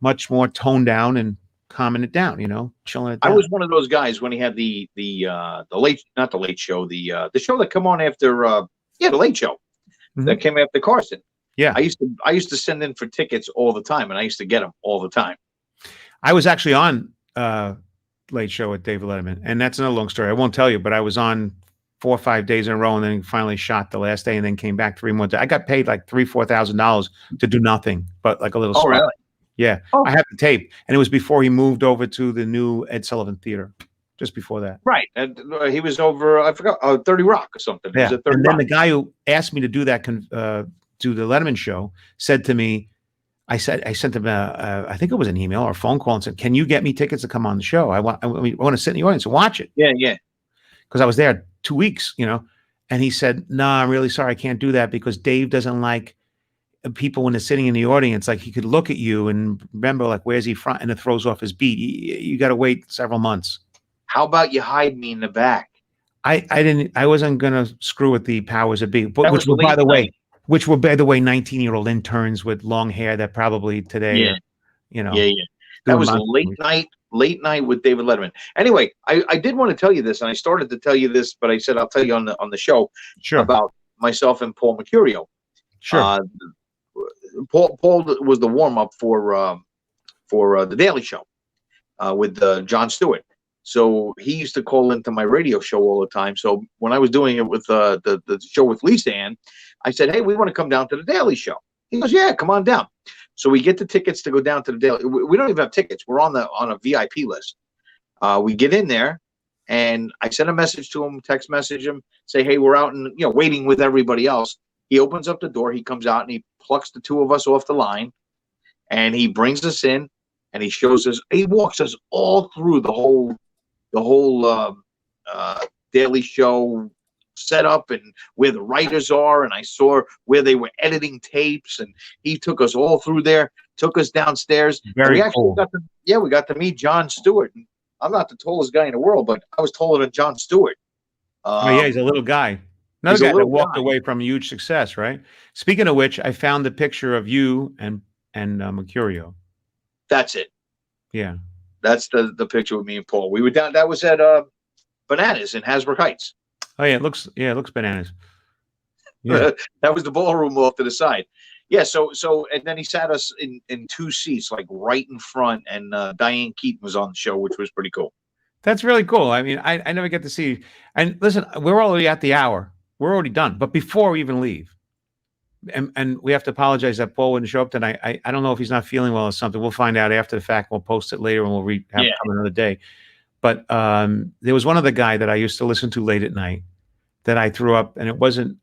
much more toned down and calming it down, chilling it down. I was one of those guys when he had the late, not the Late Show, the show that come on after the Late Show that came after Carson. Yeah, I used to send in for tickets all the time, and I used to get them all the time. I was actually on Late Show with David Letterman, and that's another long story. I won't tell you, but I was on 4 or 5 days in a row, and then finally shot the last day, and then came back 3 more days. I got paid like $3,000-$4,000 to do nothing but like a little. Oh, really? Yeah, I have the tape, and it was before he moved over to the new Ed Sullivan Theater. Just before that, right? And he was over. I forgot, 30 Rock or something. Yeah, and then the guy who asked me to do that, do the Letterman show, said to me, I sent him I think it was an email or a phone call and said, "Can you get me tickets to come on the show? I want to sit in the audience and watch it." Yeah. Because I was there 2 weeks, and he said, "No, I'm really sorry, I can't do that because Dave doesn't like people when they're sitting in the audience. Like he could look at you and remember like where's he from, and it throws off his beat. You got to wait several months." How about you hide me in the back? I wasn't gonna screw with the powers that be, but which were by the way. 19-year-old interns with long hair that probably today, Yeah. That was late night with David Letterman. Anyway, I did want to tell you this, and I started to tell you this, but I said I'll tell you on the show about myself and Paul Mercurio. Sure. Paul was the warm up for the Daily Show with Jon Stewart. So he used to call into my radio show all the time. So when I was doing it with the show with Lisa Ann, I said, "Hey, we want to come down to the Daily Show." He goes, "Yeah, come on down." So we get the tickets to go down to the Daily. We don't even have tickets. We're on a VIP list. We get in there, and I send a message to him, text message him, say, "Hey, we're out and waiting with everybody else." He opens up the door. He comes out and he plucks the two of us off the line, and he brings us in, and he shows us. He walks us all through the whole Daily Show setup and where the writers are, and I saw where they were editing tapes, and he took us all through there, took us downstairs. Very cool. We got to meet Jon Stewart. And I'm not the tallest guy in the world, but I was taller than Jon Stewart. He's a little guy. Another guy that walked away from huge success, right? Speaking of which, I found the picture of you and Mercurio. That's it. Yeah. That's the picture with me and Paul. We were down. That was at Bananas in Hasbrook Heights. Oh yeah, it looks bananas. Yeah. That was the ballroom off to the side. Yeah. So and then he sat us in 2 seats, like right in front, and Diane Keaton was on the show, which was pretty cool. That's really cool. I mean, I never get to see. And listen, we're already at the hour. We're already done. But before we even leave, and we have to apologize that Paul wouldn't show up tonight. I don't know if he's not feeling well or something. We'll find out after the fact. We'll post it later and we'll have it come another day. But there was one other guy that I used to listen to late at night that I threw up, and it wasn't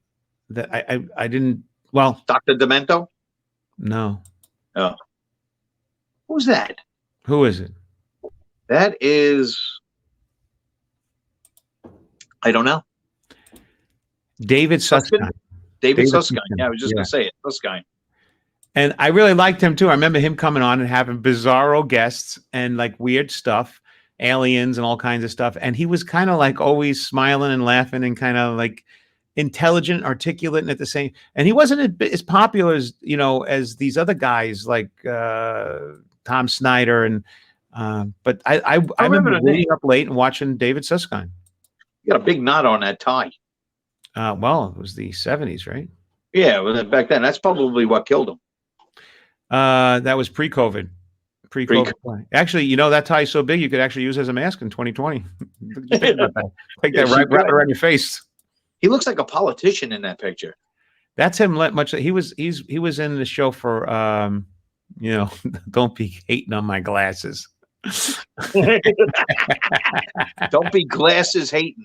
that I didn't. Well, Dr. Demento? No. Oh. Who's that? Who is it? That is, I don't know. David Susskind. David Susskind. Yeah, I was just going to say it. Susskind. And I really liked him too. I remember him coming on and having bizarro guests and like weird stuff, aliens and all kinds of stuff. And he was kind of like always smiling and laughing and kind of like intelligent, articulate, and at the same. And he wasn't as popular as as these other guys like Tom Snyder and. But I remember reading up late and watching David Susskind. You got a big knot on that tie. Well, it was the 70s, right? Yeah, well, back then. That's probably what killed him. That was pre-COVID. Pre-COVID. Actually, that tie is so big you could actually use it as a mask in 2020. Think about that. Take that right around your face. He looks like a politician in that picture. That's him. He was in the show for Don't be hating on my glasses. Don't be glasses hating.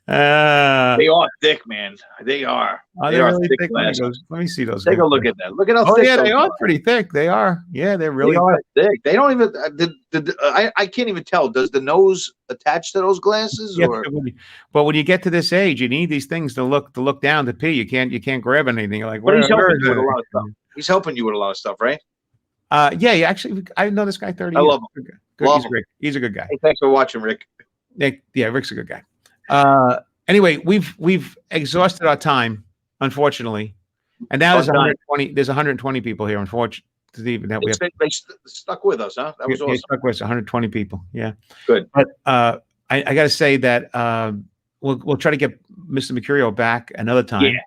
Uh, They are thick, man. They are. are They they are really thick thick? glasses. Let me see those. Take a look at that. Look at how Oh thick yeah, those they are are. pretty thick. They are. Yeah, they're They really are thick. thick. They don't even. I can't even tell. Does the nose attach to those glasses, Yeah, or but when you get to this age, you need these things to look down to pee. You can't grab anything. You're like, but he's where helping is you with a lot of stuff. it? He's helping you with a lot of stuff, right? Yeah. Actually, I know this guy 30 I years. love him. Good. Love He's him. great. He's a good guy. Hey, thanks for watching, Rick. Yeah, Rick's a good guy. Anyway, we've exhausted our time, unfortunately, and now Fun there's time. 120. There's 120 people here. Unfortunately, that we have. They stuck with us, huh? That was Yeah, awesome. stuck with us, 120 people. Yeah, Good. but I got to say that we'll try to get Mr. Mercurio back another time. Yeah.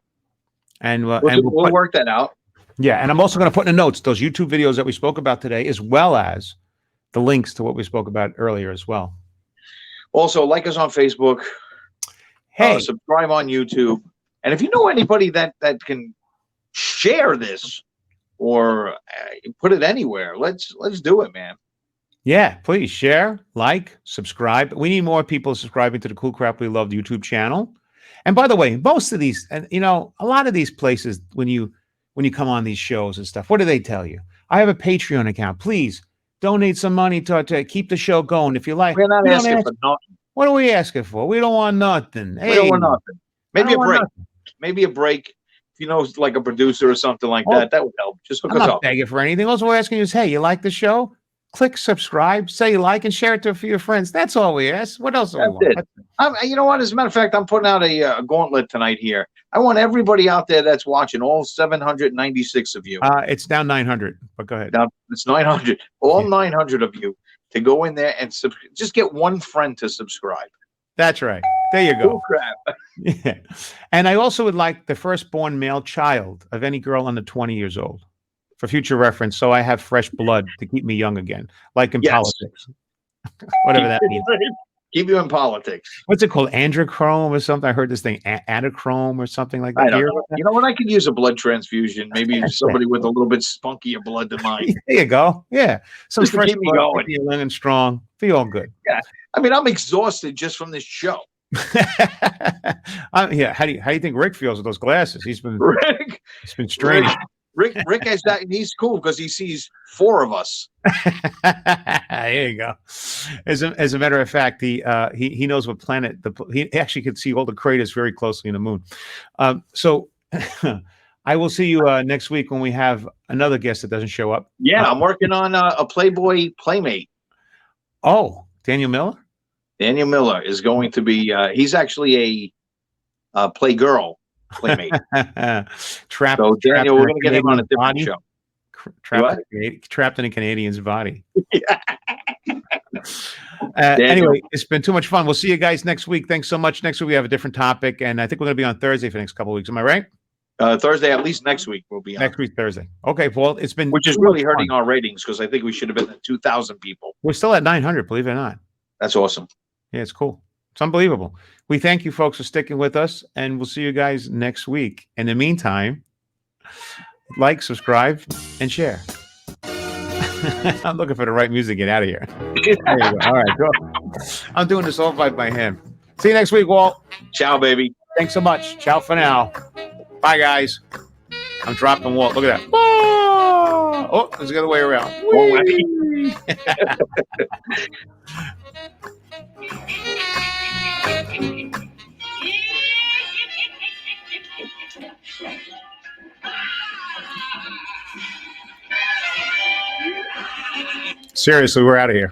And We'll work that out. yeah, and I'm also going to put in the notes those YouTube videos that we spoke about today, as well as the links to what we spoke about earlier as well. Also, like us on Facebook. Hey, subscribe on YouTube, and if you know anybody that can share this or put it anywhere, let's do it, man. yeah, please share, like, subscribe. We need more people subscribing to the Cool Crap We Love YouTube channel. And by the way, most of these, and a lot of these places, when you come on these shows and stuff, what do they tell you? I have a Patreon account. Please donate some money to keep the show going. If you like, We're not asking for nothing. What are we asking for? We don't want nothing. We don't want nothing. Maybe a break. Nothing. Maybe a break. If you know, like a producer or something like that would help. Just hook us I'm not up. begging for anything. All we're asking you is, hey, you like the show? Click subscribe, say you like, and share it to a few of your friends. That's all we ask. What else do we want? You know what? As a matter of fact, I'm putting out a gauntlet tonight here. I want everybody out there that's watching, all 796 of you. It's now 900, but go ahead. Now it's 900. All 900 of you to go in there and just get one friend to subscribe. That's right. There you go. Oh, crap. Yeah. And I also would like the firstborn male child of any girl under 20 years old for future reference, so I have fresh blood to keep me young again, like in politics. Whatever that means. Keep you in politics. What's it called? Androchrome or something? I heard this thing, adachrome or something like that. I don't know. You know what? I could use a blood transfusion. Maybe somebody with a little bit spunkier blood than mine. There you go. Yeah. Some Just to fresh keep me blood, going. keep you young and strong. Feel all good. Yeah. I mean, I'm exhausted just from this show. Yeah. How do you think Rick feels with those glasses? He's been strange. Rick has that, and he's cool because he sees 4 of us. There you go. As a matter of fact, he knows what planet he actually could see all the craters very closely in the moon. So I will see you next week when we have another guest that doesn't show up. Yeah, I'm working on a Playboy Playmate. Oh, Daniel Miller? Daniel Miller is going to be, he's actually a Playgirl Playmate. Trapped. So Daniel, we're going to get him on a different body. show. Trapped in a Canadian's body. Anyway, it's been too much fun. We'll see you guys next week. Thanks so much. Next week we have a different topic, and I think we're going to be on Thursday for the next couple of weeks. Am I right? Thursday, at least next week we'll be on. Next week, Thursday. Okay, well, it's been which is really hurting our ratings because I think we should have been at 2,000 people. We're still at 900, believe it or not. That's awesome. Yeah, it's cool. It's unbelievable. We thank you folks for sticking with us, and we'll see you guys next week. In the meantime, like, subscribe, and share. I'm looking for the right music to get out of here. There you go. All right, go. I'm doing this all by my hand. See you next week, Walt. Ciao, baby. Thanks so much. Ciao for now. Bye, guys. I'm dropping Walt. Look at that. Oh, there's the other way around. Seriously, we're out of here.